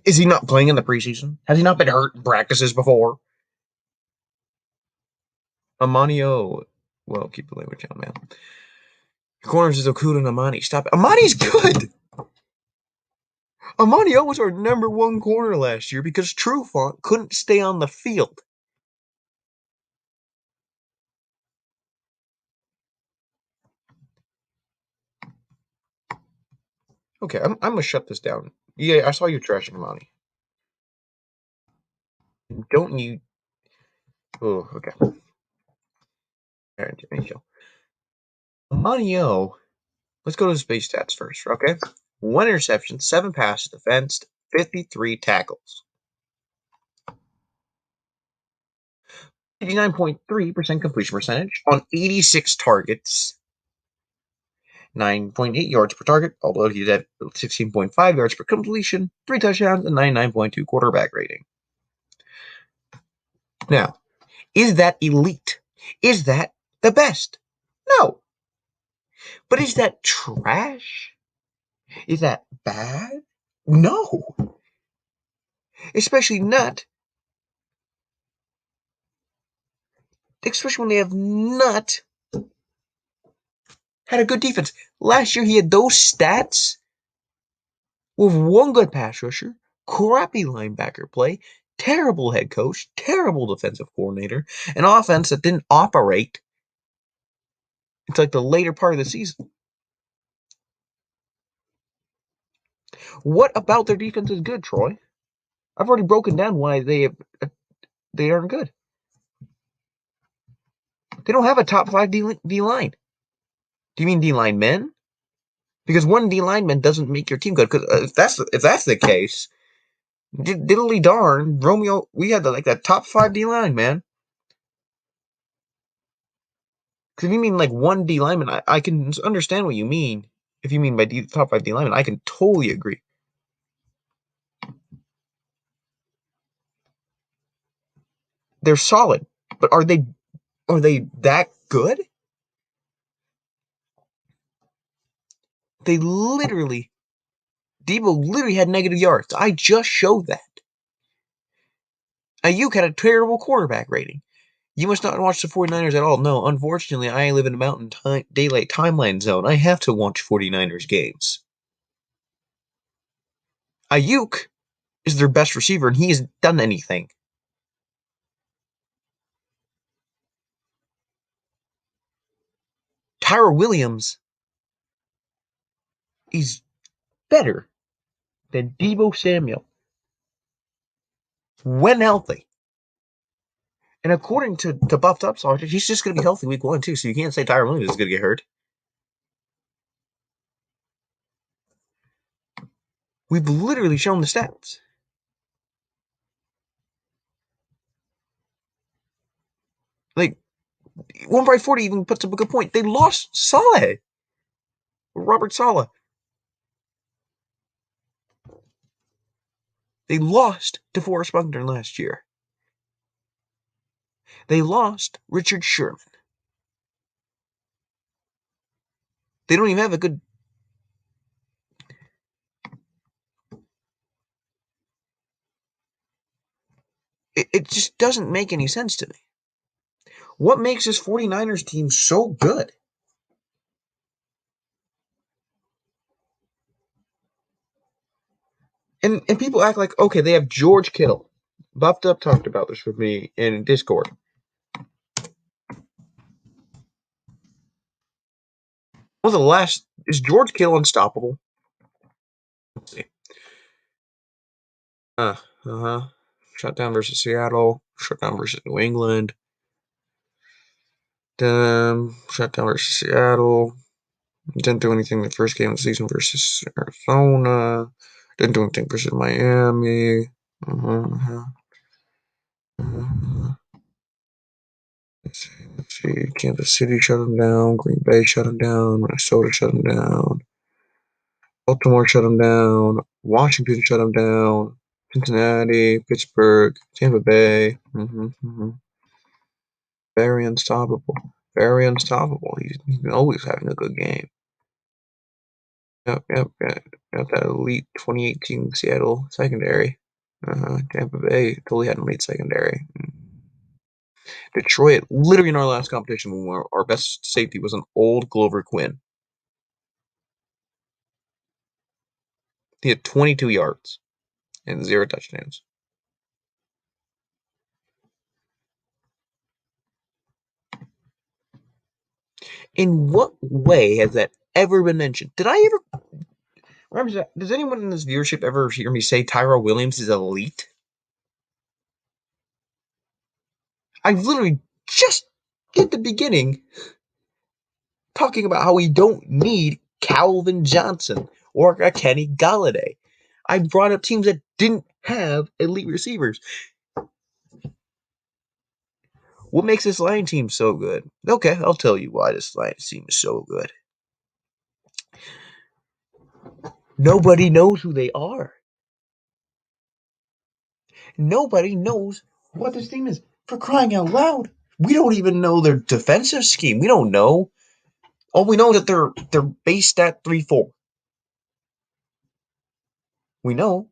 Is he not playing in the preseason? Has he not been hurt in practices before? Amanio. Well, keep the language down, man. Corners is Okuda and Amani. Stop it. Amani's good. Amanio was our number 1 corner last year because Trufant couldn't stay on the field. Okay, I'm going to shut this down. Yeah, I saw you trashing Amani. Don't you... Oh, okay. All right, Amanio, let's go to his base stats first, okay? 1 interception, 7 passes defensed, 53 tackles. 89.3% completion percentage on 86 targets. 9.8 yards per target, although he's at 16.5 yards per completion, 3 touchdowns, and 99.2 quarterback rating. Now, is that elite? Is that the best? No. But is that trash? Is that bad? No. Especially when they have not had a good defense. Last year he had those stats with 1 good pass rusher, crappy linebacker play, terrible head coach, terrible defensive coordinator, an offense that didn't operate until like the later part of the season. What about their defense is good, Troy? I've already broken down why they aren't good. They don't have a top 5 D-line. Do you mean D-line men? Because 1 D-lineman doesn't make your team good. Because if that's the case, diddly darn, Romeo, we had that top 5 D-line, man. Because if you mean 1 D-lineman, I can understand what you mean. If you mean by top 5 D-lineman, I can totally agree. They're solid, but are they that good? Debo literally had negative yards. I just showed that. Ayuk had a terrible quarterback rating. You must not watch the 49ers at all. No, unfortunately, I live in a mountain daylight timeline zone. I have to watch 49ers games. Ayuk is their best receiver, and he hasn't done anything. Tyra Williams is better than Deebo Samuel when healthy. And according to Buffed Up Sergeant, he's just going to be healthy week 1, too, so you can't say Tyra Williams is going to get hurt. We've literally shown the stats. Like, 1x40 even puts up a good point. They lost Saleh. Robert Saleh. They lost DeForest Buckner last year. They lost Richard Sherman. They don't even have a good... It just doesn't make any sense to me. What makes this 49ers team so good? And people act like, okay, they have George Kittle. Buffed Up talked about this with me in Discord. Is George Kittle unstoppable? Let's see. Shutdown versus Seattle. Shutdown versus New England. Shutdown versus Seattle. Didn't do anything the first game of the season versus Arizona. Didn't do anything versus Miami. Let's see. Kansas City shut him down. Green Bay shut him down. Minnesota shut him down. Baltimore shut him down. Washington shut him down. Cincinnati, Pittsburgh, Tampa Bay. Very unstoppable. Very unstoppable. He's always having a good game. Yep. Got that elite 2018 Seattle secondary. Tampa Bay totally had an elite secondary. Detroit, literally in our last competition, when our best safety was an old Glover Quinn. He had 22 yards and 0 touchdowns. In what way has that ever been mentioned? Did I ever remember that? Does anyone in this viewership ever hear me say Tyrell Williams is elite? I literally just at the beginning talking about how we don't need Calvin Johnson or a Kenny Golladay. I brought up teams that didn't have elite receivers. What makes this Lions team so good? Okay, I'll tell you why this Lions team is so good. Nobody knows who they are. Nobody knows what this team is. For crying out loud, we don't even know their defensive scheme. We don't know. All we know is that they're based at 3-4. We know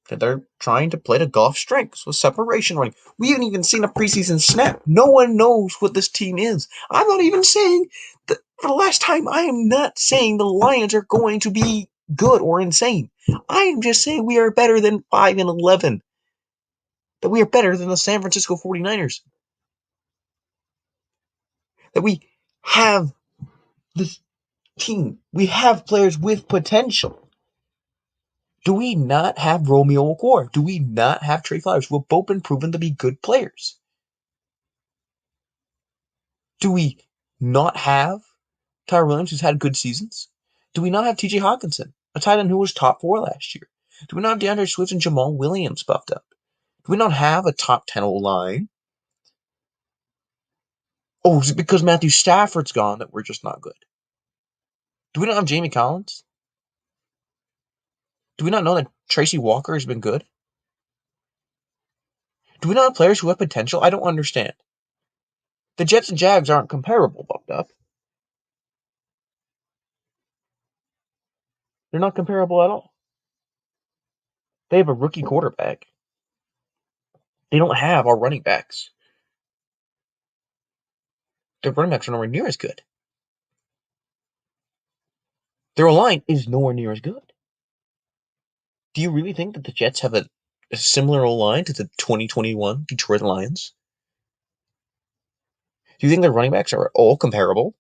that they're trying to play to Goff's strengths with separation running. We haven't even seen a preseason snap. No one knows what this team is. I'm not even saying that for the last time. I am not saying the Lions are going to be good or insane. I am just saying we are better than 5-11. That we are better than the San Francisco 49ers. That we have this team. We have players with potential. Do we not have Romeo Okwara? Do we not have Trey Flowers, who have both been proven to be good players? Do we not have Tyler Williams, who's had good seasons? Do we not have TJ Hawkinson, a tight end who was top 4 last year? Do we not have DeAndre Swift and Jamal Williams buffed up? Do we not have a top 10 O-line? Oh, is it because Matthew Stafford's gone that we're just not good? Do we not have Jamie Collins? Do we not know that Tracy Walker has been good? Do we not have players who have potential? I don't understand. The Jets and Jags aren't comparable, buffed up. They're not comparable at all. They have a rookie quarterback. They don't have our running backs. Their running backs are nowhere near as good. Their line is nowhere near as good. Do you really think that the Jets have a similar line to the 2021 Detroit Lions? Do you think their running backs are all comparable?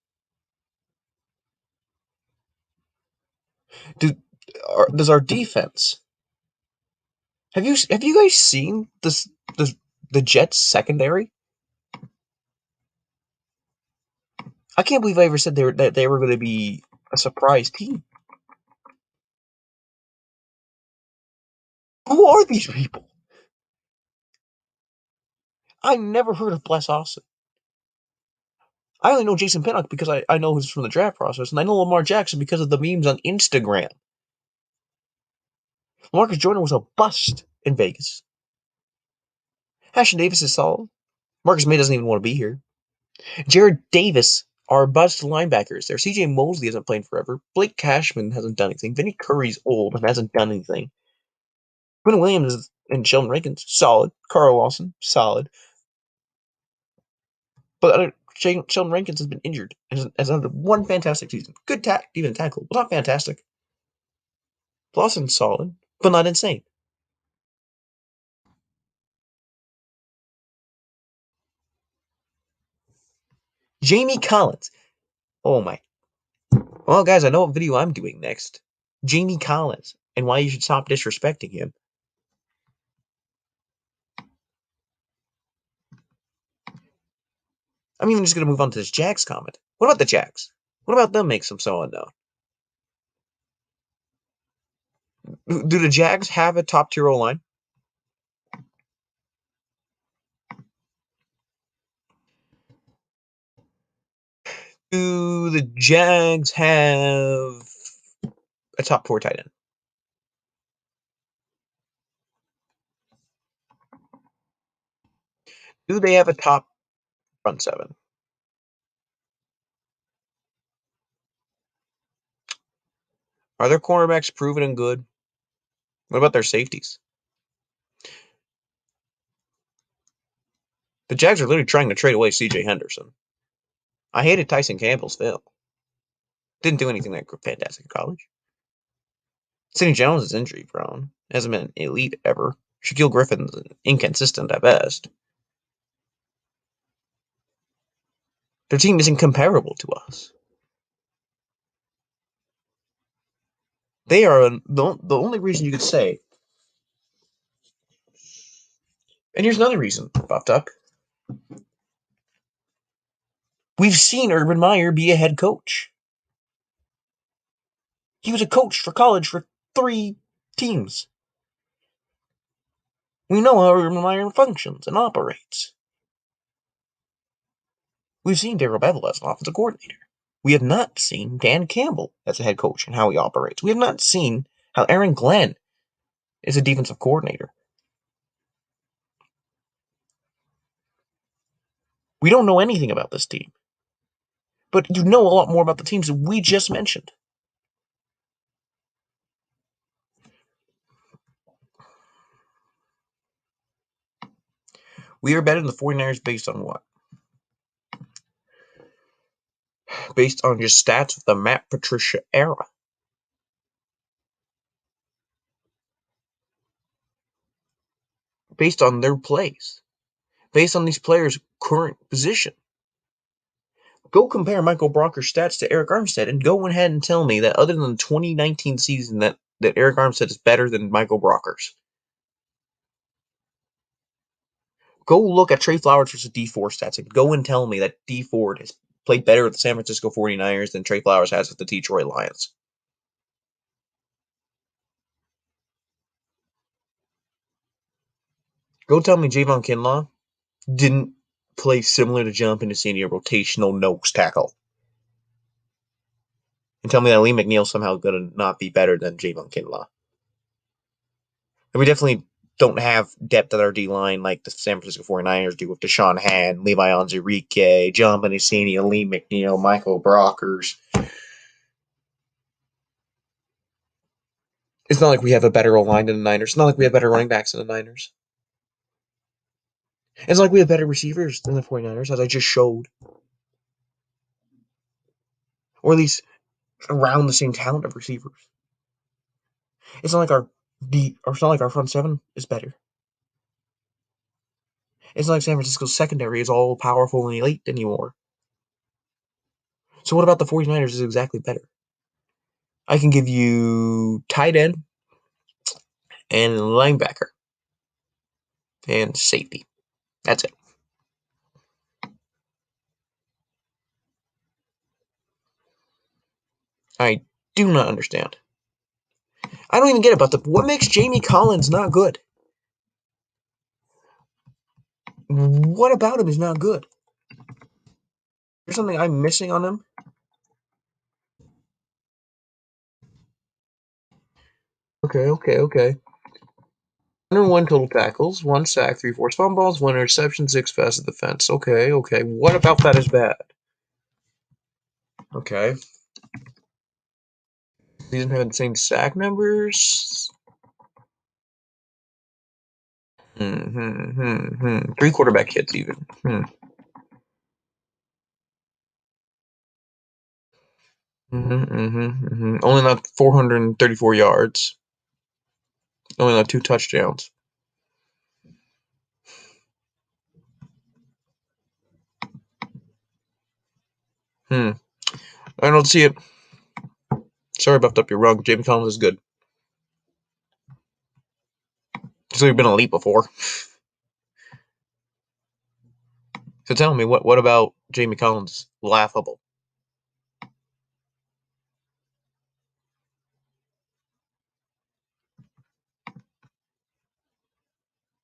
Does our defense? Have you guys seen the Jets secondary? I can't believe I ever said that they were going to be a surprise team. Who are these people? I never heard of Bless Austin. I only know Jason Pinnock because I know who's from the draft process, and I know Lamar Jackson because of the memes on Instagram. Marcus Jordan was a bust in Vegas. Ashton Davis is solid. Marcus May doesn't even want to be here. Jared Davis are bust linebackers. There. CJ Mosley hasn't played forever. Blake Cashman hasn't done anything. Vinny Curry's old and hasn't done anything. Quinn Williams and Sheldon Rankins, solid. Carl Lawson, solid. But Sheldon Rankins has been injured and has had one fantastic season. Good even tackle, but not fantastic. Lawson's solid, but not insane. Jamie Collins. Oh my. Well, guys, I know what video I'm doing next. Jamie Collins, and why you should stop disrespecting him. I'm even just going to move on to this Jags comment. What about the Jags? What about them makes them so unknown? Do the Jags have a top-tier O-line? Do the Jags have a top 4 tight end? Do they have a top front 7? Are their cornerbacks proven and good? What about their safeties? The Jags are literally trying to trade away C.J. Henderson. I hated Tyson Campbell's film. Didn't do anything that fantastic in college. Sidney Jones is injury prone. Hasn't been elite ever. Shaquille Griffin's inconsistent at best. Their team is incomparable to us. They are the only reason you could say. And here's another reason, Buff Duck. We've seen Urban Meyer be a head coach. He was a coach for college for 3 teams. We know how Urban Meyer functions and operates. We've seen Darrell Bevell as an offensive coordinator. We have not seen Dan Campbell as a head coach and how he operates. We have not seen how Aaron Glenn is a defensive coordinator. We don't know anything about this team. But you know a lot more about the teams that we just mentioned. We are better than the 49ers based on what? Based on just stats of the Matt Patricia era. Based on their plays. Based on these players' current position. Go compare Michael Brocker's stats to Eric Armstead and go ahead and tell me that other than the 2019 season that Eric Armstead is better than Michael Brocker's. Go look at Trey Flowers versus D Ford stats and go and tell me that D Ford has played better with the San Francisco 49ers than Trey Flowers has with the Detroit Lions. Go tell me Javon Kinlaw didn't play similar to jump into senior rotational nose tackle. And tell me that Lee McNeil somehow going to not be better than Javon Kinlaw. And we definitely don't have depth at our D-line like the San Francisco 49ers do with Deshaun Hand, Levi Onwuzurike, John Benicini, Lee McNeil, Michael Brockers. It's not like we have a better O-line than the Niners. It's not like we have better running backs than the Niners. It's not like we have better receivers than the 49ers, as I just showed. Or at least around the same talent of receivers. It's not like our front seven is better. It's not like San Francisco's secondary is all powerful and elite anymore. So what about the 49ers is exactly better? I can give you tight end and linebacker and safety. That's it. I do not understand. I don't even get it, what makes Jamie Collins not good? What about him is not good? There's something I'm missing on him? Okay. 101 total tackles, 1 sack, 3 forced fumbles, 1 interception, 6 passes defense. Okay. What about that is bad? Okay. He doesn't have the same sack numbers. 3 quarterback hits even. Only not 434 yards. Only not 2 touchdowns. I don't see it. Sorry, Buffed Up, you're wrong. Jamie Collins is good. So you've been elite before. So tell me, what about Jamie Collins laughable?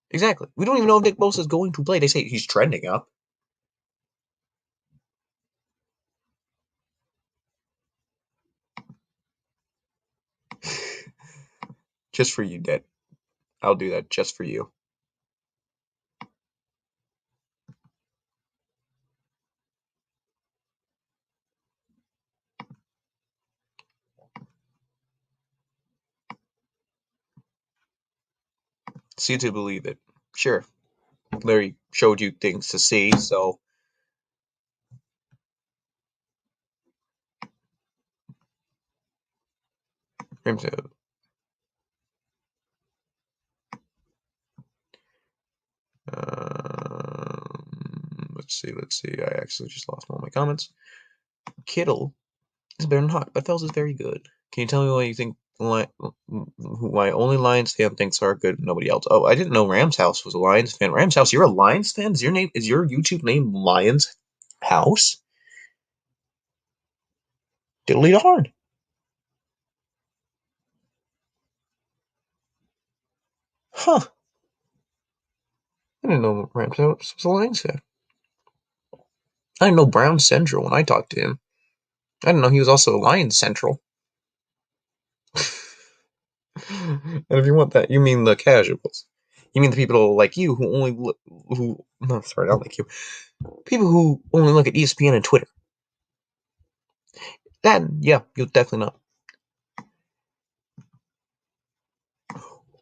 Exactly. We don't even know if Nick Bosa is going to play. They say he's trending up. Just for you, Dad. I'll do that just for you. See to believe it. Sure. Larry showed you things to see, so. Let's see. I actually just lost all my comments. Kittle is better than Hawk, but Fells is very good. Can you tell me why you think why only Lions fan thinks are good and nobody else? Oh, I didn't know Rams House was a Lions fan. Rams House, you're a Lions fan? Is your YouTube name Lions House? Diddly darn. Huh. I didn't know Rams House was a Lions fan. I didn't know Brown Central when I talked to him. I didn't know he was also a Lions Central. And if you want that, you mean the casuals. You mean the people like you who only no, sorry, I don't like you. People who only look at ESPN and Twitter. Then, yeah, you'll definitely not.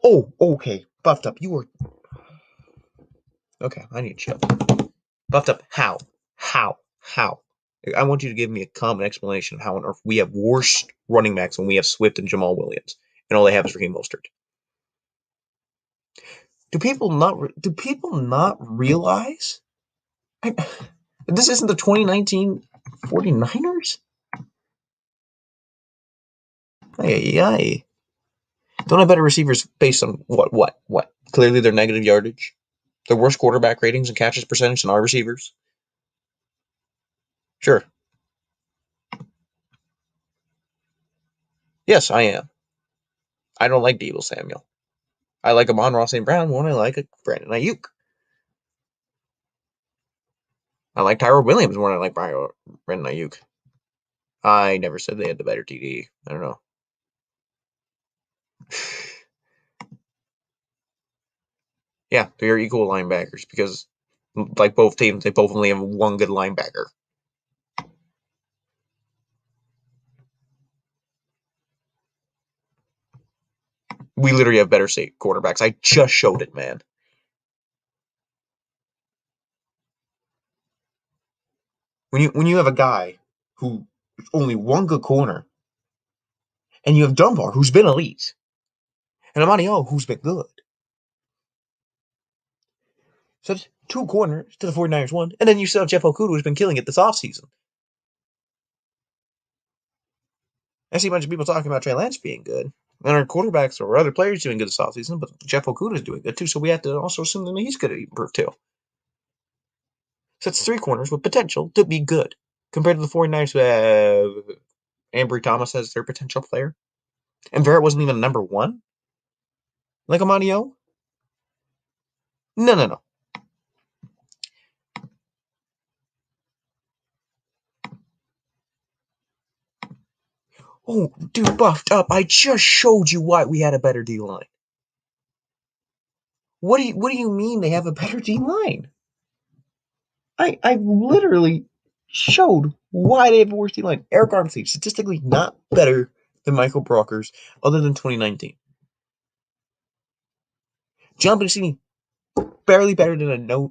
Oh, okay. Buffed up. You were. Okay, I need to chill. Buffed up. How? I want you to give me a common explanation of how on earth we have worse running backs when we have Swift and Jamal Williams, and all they have is Raheem Mostert. Do people not realize? This isn't the 2019 49ers? Ay. Don't have better receivers based on what? Clearly their negative yardage. Their worst quarterback ratings and catches percentage than our receivers. Sure. Yes, I am. I don't like Deebo Samuel. I like Amon-Ra St. Brown more than I like Brandon Ayuk. I like Tyrell Williams more than I like Brandon Ayuk. I never said they had the better TD. I don't know. Yeah, they're equal linebackers because, like both teams, they both only have one good linebacker. We literally have better quarterbacks. I just showed it, man. When you have a guy who only one good corner, and you have Dunbar who's been elite, and Amanio who's been good. So it's two corners to the 49ers one, and then you still have Jeff Okudah who's been killing it this offseason. I see a bunch of people talking about Trey Lance being good. And our quarterbacks or other players doing good this offseason, but Jeff Okudah is doing good too, so we have to also assume that he's going to improve too. So it's three corners with potential to be good compared to the 49ers who have Ambry Thomas as their potential player. And Verrett wasn't even number one? Like Amanio? No. Oh, dude, buffed up. I just showed you why we had a better D line. What do you mean they have a better D line? I literally showed why they have a worse D line. Eric Armstead, statistically not better than Michael Brockers, other than 2019. John Benicini, barely better than Javon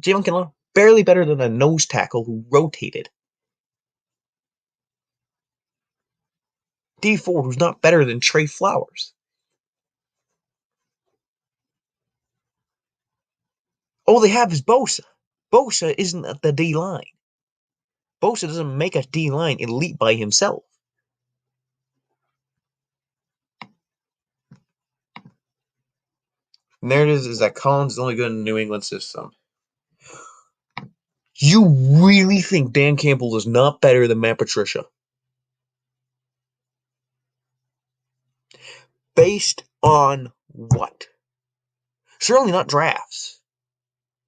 Kinlaw, barely better than a nose tackle who rotated. D Ford, who's not better than Trey Flowers. All they have is Bosa. Bosa isn't at the D line. Bosa doesn't make a D line elite by himself. The narrative is that Collins is only good in the New England system. You really think Dan Campbell is not better than Matt Patricia? Based on what? Certainly not drafts.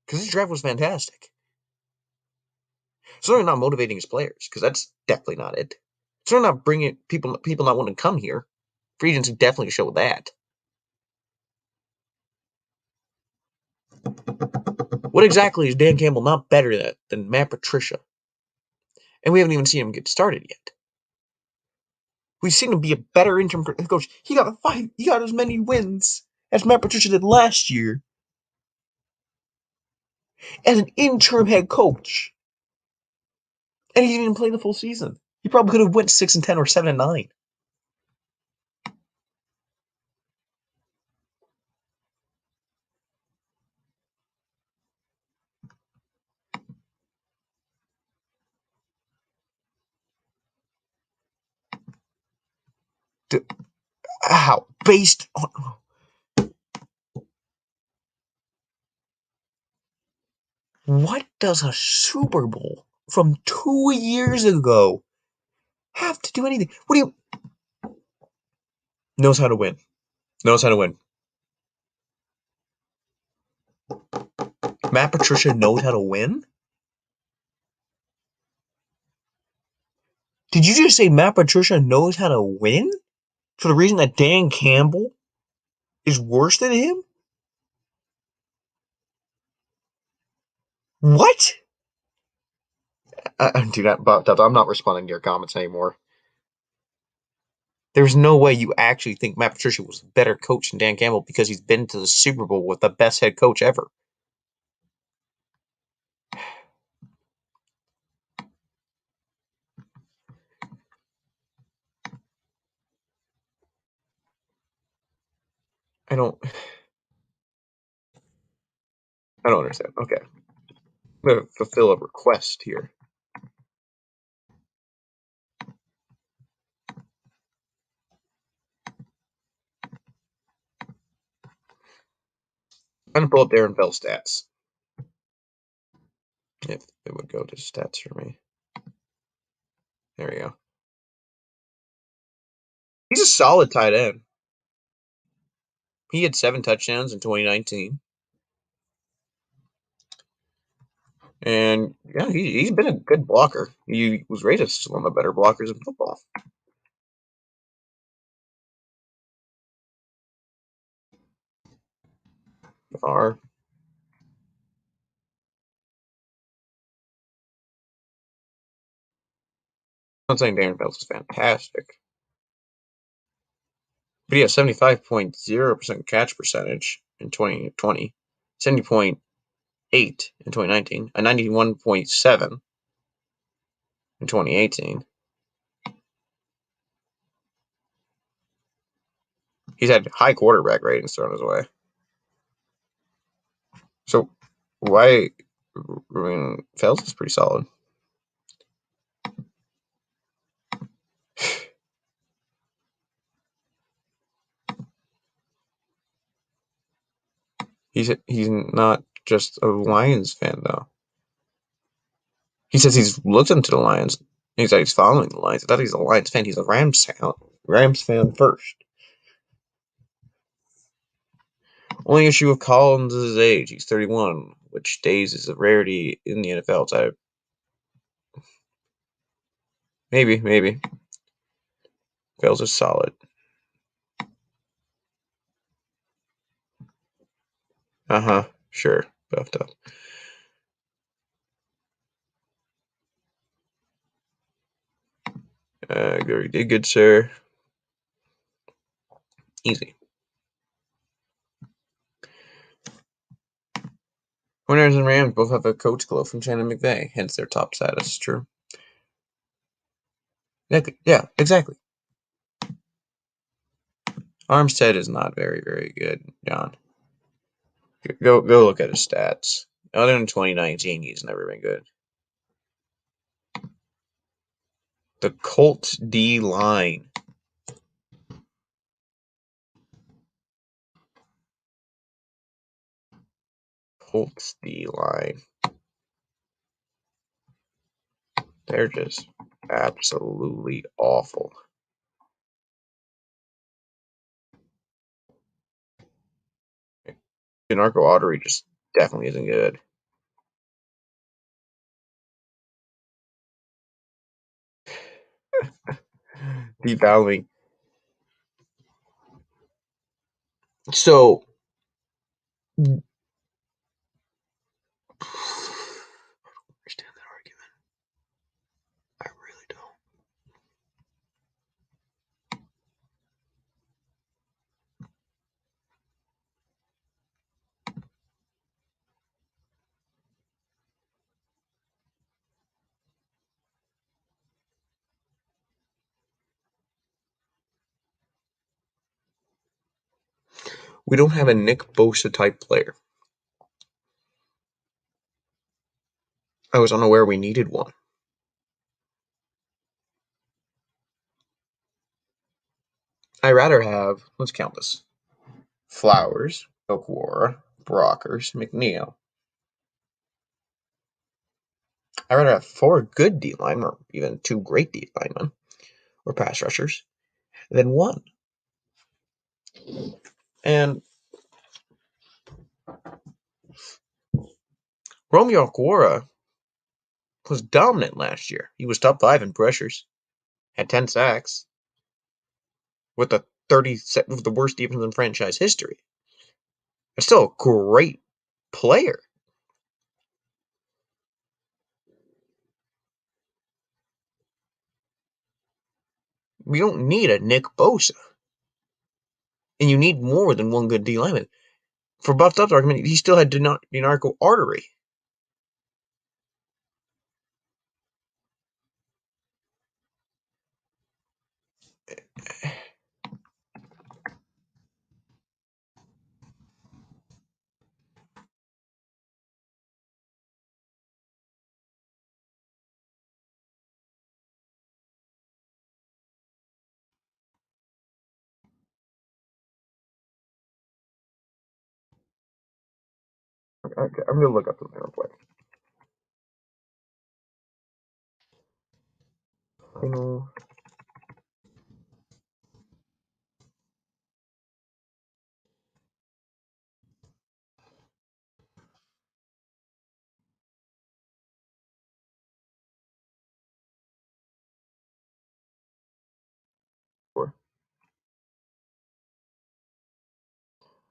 Because his draft was fantastic. Certainly not motivating his players, because that's definitely not it. Certainly not bringing people not wanting to come here. Free agency definitely showed that. What exactly is Dan Campbell not better at than Matt Patricia? And we haven't even seen him get started yet. We've seen him be a better interim coach. He got as many wins as Matt Patricia did last year as an interim head coach. And he didn't even play the full season. He probably could have went 6-10 or 7-9. How? Based on what does a Super Bowl from 2 years ago have to do anything? What do you knows how to win? Knows how to win. Matt Patricia knows how to win? Did you just say Matt Patricia knows how to win? For the reason that Dan Campbell is worse than him? What? Dude, I'm not responding to your comments anymore. There's no way you actually think Matt Patricia was a better coach than Dan Campbell because he's been to the Super Bowl with the best head coach ever. I don't understand. Okay. I'm going to fulfill a request here. I'm going to pull up Darren Bell's stats. If it would go to stats for me. There we go. He's a solid tight end. He had 7 touchdowns in 2019. And yeah, he's been a good blocker. He was rated as one of the better blockers in football. I'm not saying Darren Bell is fantastic. But he has 75.0% catch percentage in 2020, 70.8 in 2019, a 91.7 in 2018. He's had high quarterback ratings thrown his way. So why? I mean, Fells is pretty solid. He's not just a Lions fan though. He says he's looked into the Lions. He's like he's following the Lions. I thought he's a Lions fan. He's a Rams fan first. Only issue with Collins is his age. He's 31, which days is a rarity in the NFL type. Maybe. Fells is solid. Sure. Buffed up. Very good, sir. Easy. Winners and Rams both have a coach glow from Shannon McVay, hence their top status. True. Yeah, exactly. Armstead is not very, very good, John. Go look at his stats. Other than 2019, he's never been good. The Colts D line. Colts D line. They're just absolutely awful. Denarco Autry just definitely isn't good. Devaluing. So I don't understand that argument. I really don't. We don't have a Nick Bosa type player. I was unaware we needed one. I'd rather have, let's count this, Flowers, Okwara, Brockers, McNeil. I'd rather have 4 good D linemen, or even 2 great D linemen, or pass rushers, than 1. And Romeo Okwara was dominant last year. He was top 5 in pressures, had 10 sacks, with the with the worst defense in franchise history. It's still a great player. We don't need a Nick Bosa. And you need more than 1 good D lineman. For Buffed Up's argument, he still had DeNarco Artery. Okay, I'm gonna look up something real quick. Final.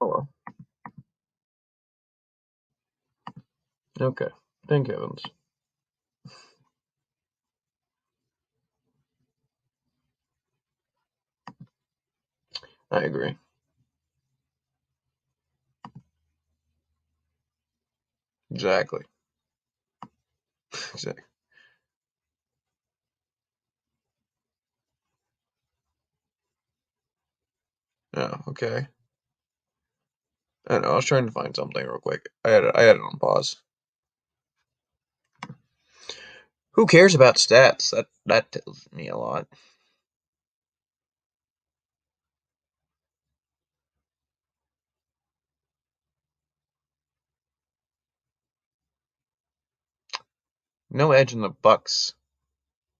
Oh well. Okay. Thank heavens. I agree. Exactly. Exactly. Yeah, okay. I don't know, I was trying to find something real quick. I had it on pause. Who cares about stats? That tells me a lot. No edge in the Bucks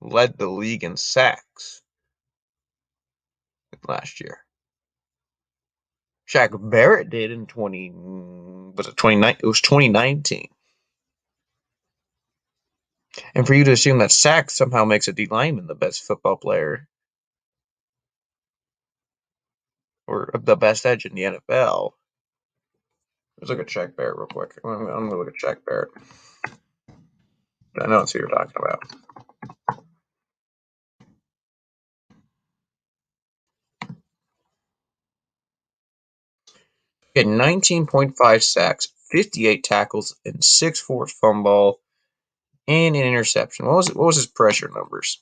led the league in sacks last year. Shaq Barrett did in 2019. And for you to assume that sack somehow makes a D lineman the best football player or the best edge in the NFL. Let's look at Shaq Barrett real quick. I'm gonna look at Shaq Barrett. I know it's who you're talking about. He had 19.5 sacks, 58 tackles, and 6 forced fumble, and an interception. What was his pressure numbers?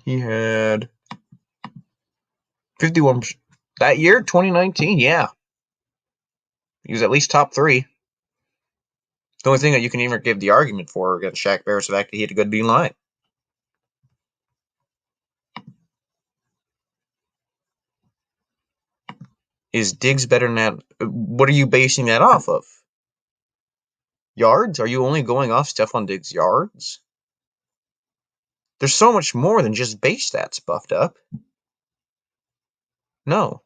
He had 51 that year, 2019. Yeah, he was at least top 3. The only thing that you can even give the argument for against Shaq Barrett is the fact that he had a good D line. Is Diggs better than that? What are you basing that off of? Yards? Are you only going off Stephon Diggs' yards? There's so much more than just base stats buffed up. No.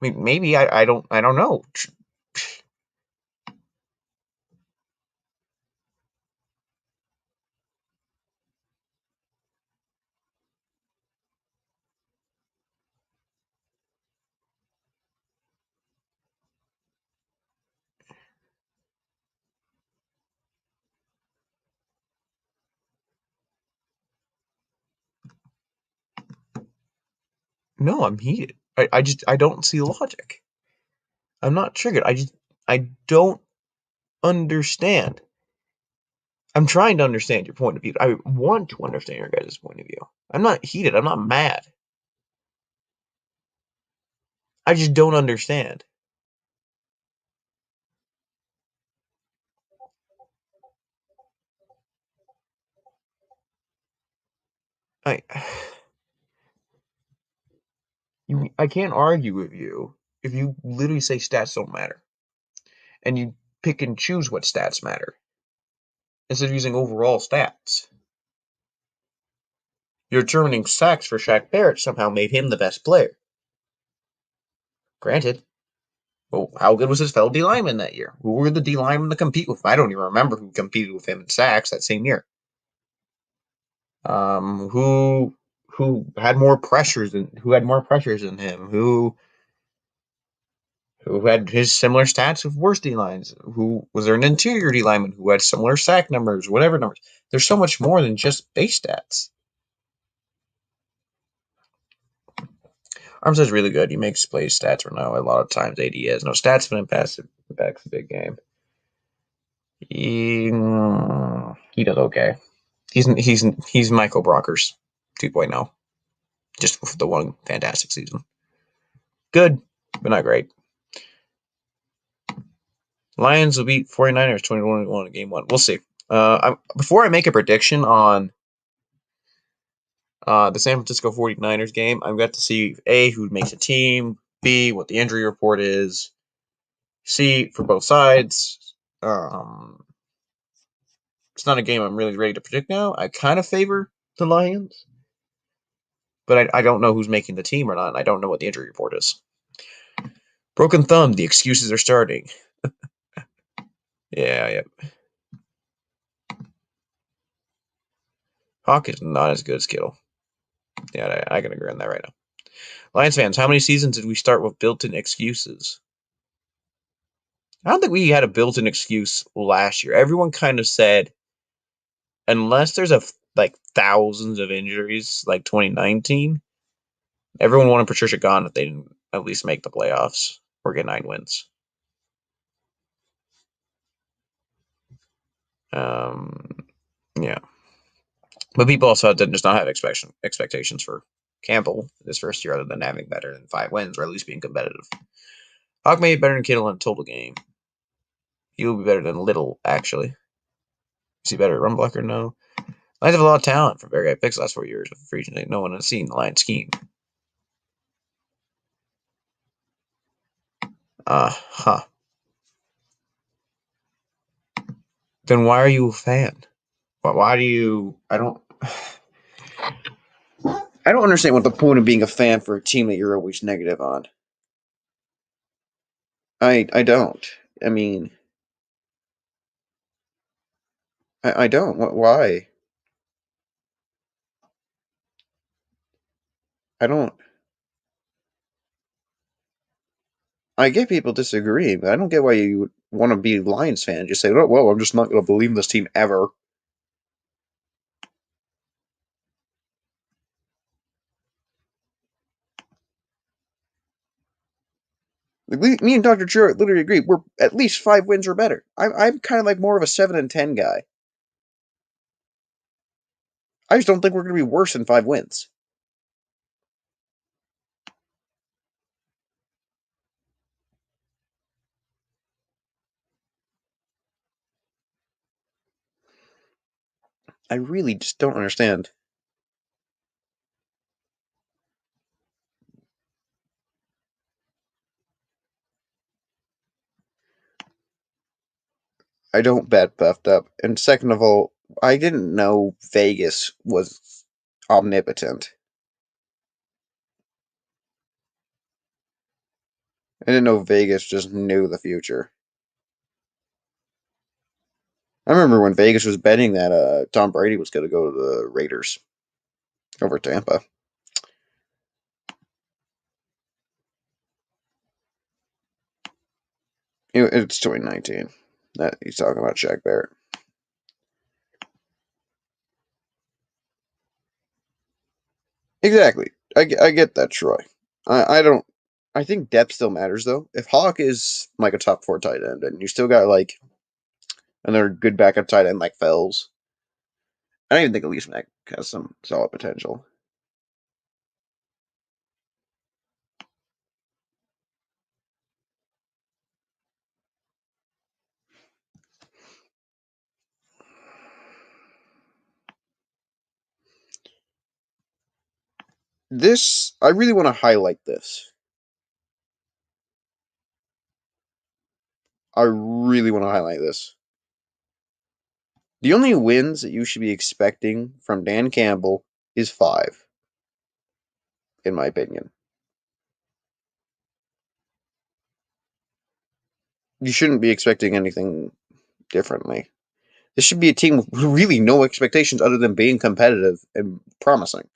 I mean, maybe I don't know. No, I'm heated. I don't see logic. I'm not triggered. I don't understand. I'm trying to understand your point of view. I want to understand your guys' point of view. I'm not heated. I'm not mad. I just don't understand. I I can't argue with you if you literally say stats don't matter and you pick and choose what stats matter instead of using overall stats. You're determining sacks for Shaq Barrett somehow made him the best player. Granted. Well, how good was his fellow D lineman that year? Who were the D linemen to compete with? I don't even remember who competed with him in sacks that same year. Who had more pressures than him? Who had his similar stats with worse D lines? Who was there an interior D lineman who had similar sack numbers, whatever numbers? There's so much more than just base stats. Armstead's really good. He makes plays stats or no. A lot of times AD has no stats, but impacts the big game. He does okay. He's Michael Brockers 2.0. Just with the one fantastic season. Good, but not great. Lions will beat 49ers 21-1 in game one. We'll see. Before I make a prediction on the San Francisco 49ers game, I've got to see A, who makes a team, B, what the injury report is, C, for both sides. It's not a game I'm really ready to predict now. I kind of favor the Lions, but I don't know who's making the team or not, and I don't know what the injury report is. Broken thumb, the excuses are starting. Yeah. Hawk is not as good as Kittle. Yeah, I can agree on that right now. Lions fans, how many seasons did we start with built-in excuses? I don't think we had a built-in excuse last year. Everyone kind of said, unless there's thousands of injuries like 2019, everyone wanted Patricia gone if they didn't at least make the playoffs or get 9 wins. Yeah. But people also did just not have expectations for Campbell this first year other than having better than 5 wins or at least being competitive. Hawk made better than Kittle in a total game. He will be better than Little, actually. Is he better at run blocker? No. Lions have a lot of talent for very high picks the last 4 years of free agency. No one has seen the Lions scheme. Then why are you a fan? Why do you? I don't understand what the point of being a fan for a team that you're always negative on. I don't. I mean, I don't. Why? I don't. I get people disagreeing, but I don't get why you would want to be a Lions fan and just say, "Oh, well, I'm just not going to believe in this team ever." Me and Dr. Joe literally agree. We're at least 5 wins or better. I'm kind of like more of a 7 and 10 guy. I just don't think we're going to be worse than 5 wins. I really just don't understand. I don't bet buffed up. And second of all, I didn't know Vegas was omnipotent. I didn't know Vegas just knew the future. I remember when Vegas was betting that Tom Brady was going to go to the Raiders over Tampa. It's 2019. That he's talking about Shaq Barrett. Exactly. I get that, Troy. I don't. I think depth still matters though. If Hawk is like a top 4 tight end, and you still got like another good backup tight end like Fells, I don't even think Elise Mack has some solid potential. This, I really want to highlight this. I really want to highlight this. The only wins that you should be expecting from Dan Campbell is 5, in my opinion. You shouldn't be expecting anything differently. This should be a team with really no expectations other than being competitive and promising.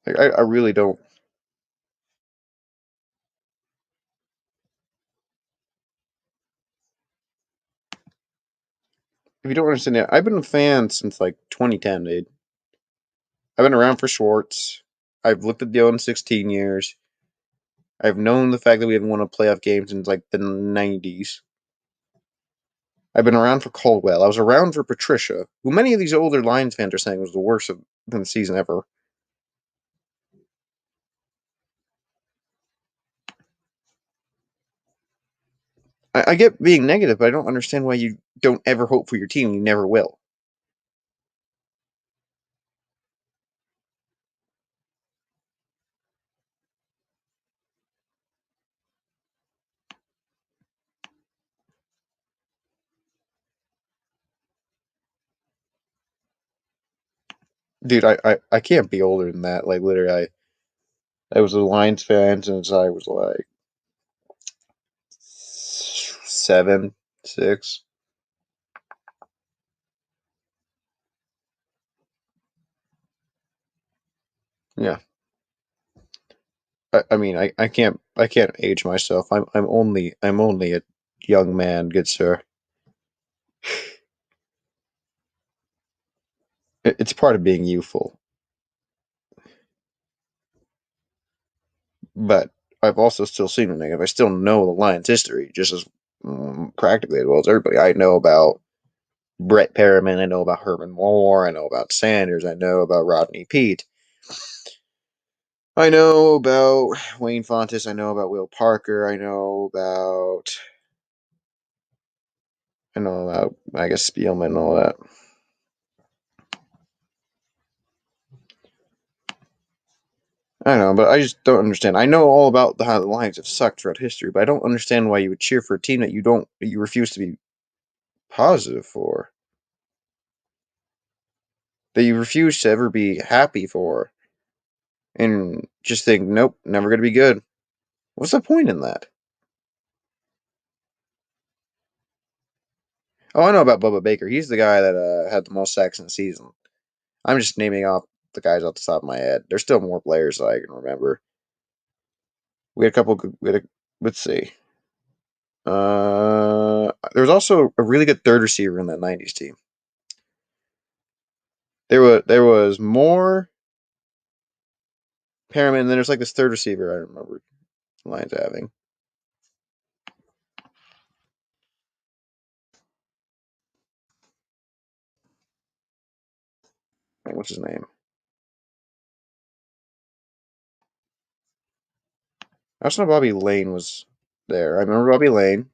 Like, I really don't. If you don't understand it, I've been a fan since like 2010, dude. I've been around for Schwartz. I've looked at the 0-16 years. I've known the fact that we haven't won a playoff game since like the 90s. I've been around for Caldwell. I was around for Patricia, who many of these older Lions fans are saying was the worst of the season ever. I get being negative, but I don't understand why you don't ever hope for your team. You never will. Dude, I can't be older than that. Like, literally, I was a Lions fan since I was like 7, 6. Yeah. I mean, I can't age myself. I'm only a young man, good sir. It's part of being youthful. But I've also still seen the negative. I still know the Lions' history just as practically as well as everybody. I know about Brett Perriman. I know about Herman Moore. I know about Sanders. I know about Rodney Peete. I know about Wayne Fontes. I know about Will Parker. I know about I guess Spielman and all that. I don't know, but I just don't understand. I know all about how the Lions have sucked throughout history, but I don't understand why you would cheer for a team that you refuse to be positive for, that you refuse to ever be happy for, and just think, nope, never gonna be good. What's the point in that? Oh, I know about Bubba Baker. He's the guy that had the most sacks in the season. I'm just naming off the guys off the top of my head. There's still more players that I can remember. We had a couple. Let's see. There was also a really good third receiver in that '90s team. There was more Perriman, and then there's like this third receiver I remember Lions having. What's his name? I also know Bobby Lane was there. I remember Bobby Lane.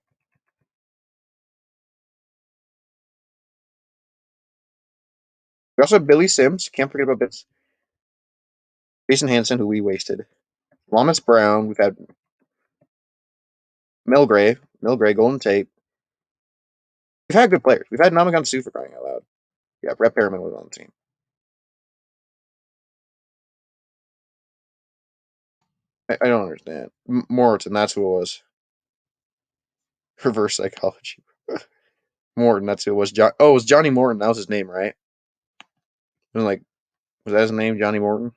We also have Billy Sims. Can't forget about Bits. Jason Hanson, who we wasted. Lamas Brown. We've had Milgray, Golden Tate. We've had good players. We've had Namagan Sue for crying out loud. Yeah, Brett Perriman was on the team. I don't understand. Moritz, that's who it was. Reverse psychology. Morton, that's who it was. It was Johnny Morton. That was his name, right? Was that his name, Johnny Morton?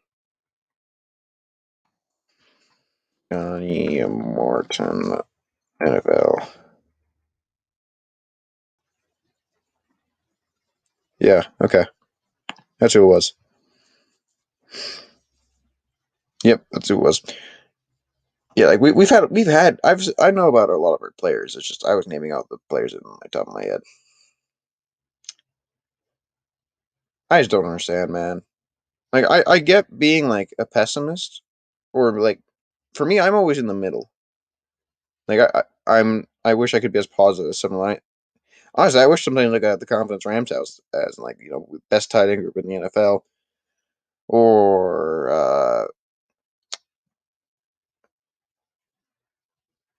Johnny Morton, NFL. Yeah, okay. That's who it was. Yep, that's who it was. Yeah, like I know about a lot of our players. It's just I was naming out the players in my top of my head. I just don't understand, man. Like I get being like a pessimist, or like for me, I'm always in the middle. Like I wish I could be as positive as someone. Honestly, I wish something like the Confidence Rams house as like best tight end group in the NFL, or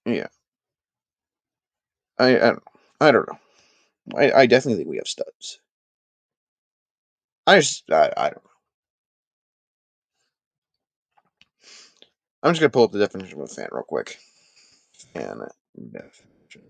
yeah, I I don't know. I definitely think we have studs. I don't know. I'm just gonna pull up the definition of a fan real quick. Fan definition.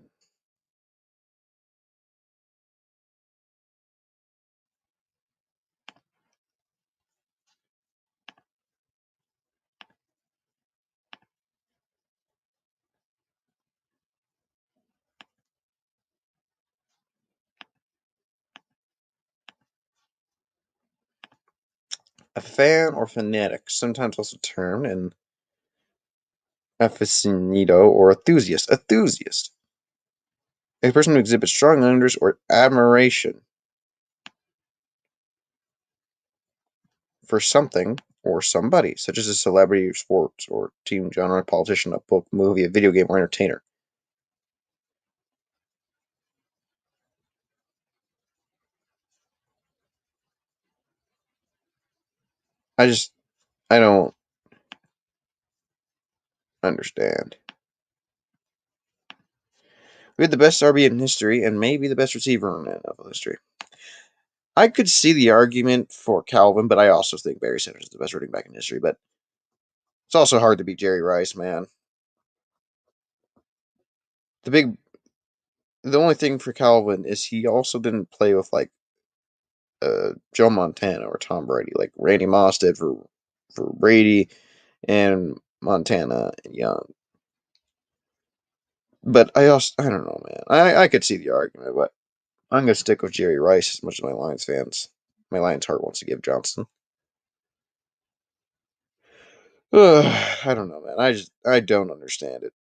A fan or fanatic, sometimes also termed an aficionado or enthusiast. Enthusiast. A person who exhibits strong interest or admiration for something or somebody, such as a celebrity or sports or team, genre, politician, a book, movie, a video game, or entertainer. I don't understand. We had the best RB in history and maybe the best receiver in NFL history. I could see the argument for Calvin, but I also think Barry Sanders is the best running back in history. But it's also hard to beat Jerry Rice, man. The only thing for Calvin is he also didn't play with like Joe Montana or Tom Brady, like Randy Moss did for Brady and Montana and Young. But I don't know, man. I could see the argument, but I'm gonna stick with Jerry Rice as much as my Lions heart wants to give Johnson. I don't know, man. I don't understand it.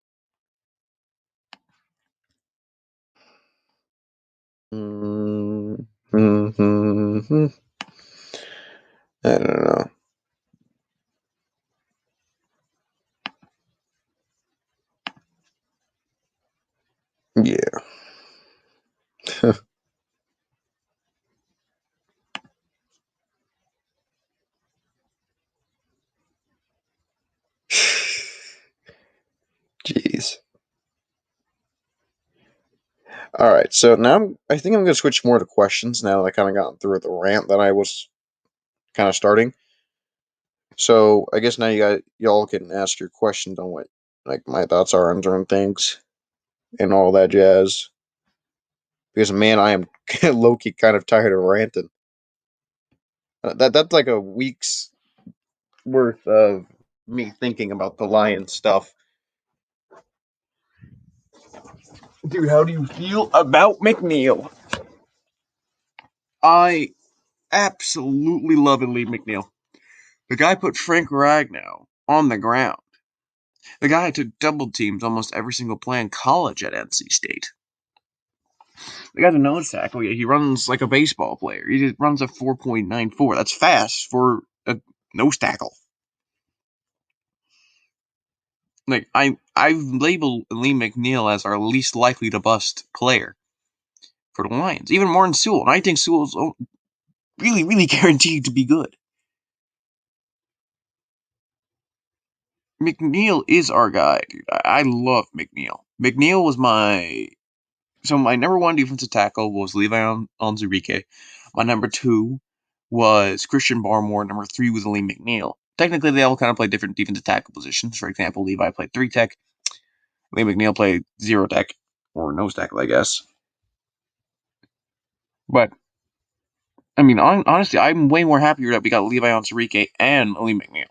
Mm-hmm. I don't know. Yeah. Jeez. All right, so now I think I'm going to switch more to questions now that I kind of gotten through the rant that I was kind of starting. So I guess now y'all can ask your questions on what like my thoughts are on certain things and all that jazz. Because man, I am low key kind of tired of ranting. That's like a week's worth of me thinking about the Lions stuff. Dude, how do you feel about McNeil? I absolutely love Lee McNeil. The guy put Frank Ragnow on the ground. The guy took double teams almost every single play in college at NC State. The guy's a nose tackle. He runs like a baseball player. He runs a 4.94. That's fast for a nose tackle. Like I've labeled Lee McNeil as our least likely to bust player for the Lions, even more than Sewell. And I think Sewell's really, really guaranteed to be good. McNeil is our guy, dude. I love McNeil. McNeil was my number one defensive tackle was Levi Onwuzurike. My number two was Christian Barmore. Number three was Lee McNeil. Technically, they all kind of play different defensive tackle positions. For example, Levi played 3 tech. Lee McNeil played 0 tech. or nose tackle, I guess. But I mean, honestly, I'm way more happier that we got Levi Onwuzurike and Ali McNeil.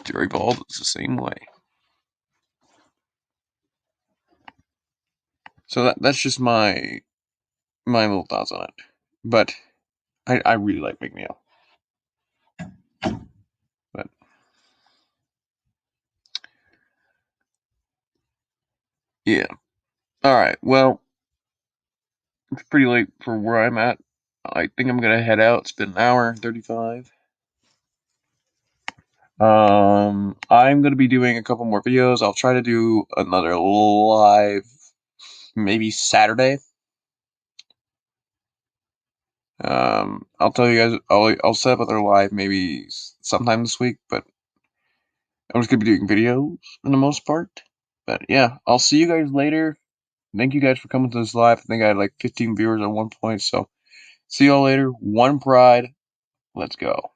Jerry Ball is the same way. So that's just my little thoughts on it. But I really like McNeil. But yeah. Alright, well, it's pretty late for where I'm at. I think I'm gonna head out. It's been an hour and 35. I'm gonna be doing a couple more videos. I'll try to do another live maybe Saturday. I'll tell you guys, I'll set up another live maybe sometime this week, but I'm just gonna be doing videos for the most part. But yeah, I'll see you guys later. Thank you guys for coming to this live. I think I had like 15 viewers at one point, so see y'all later. One Pride. Let's go.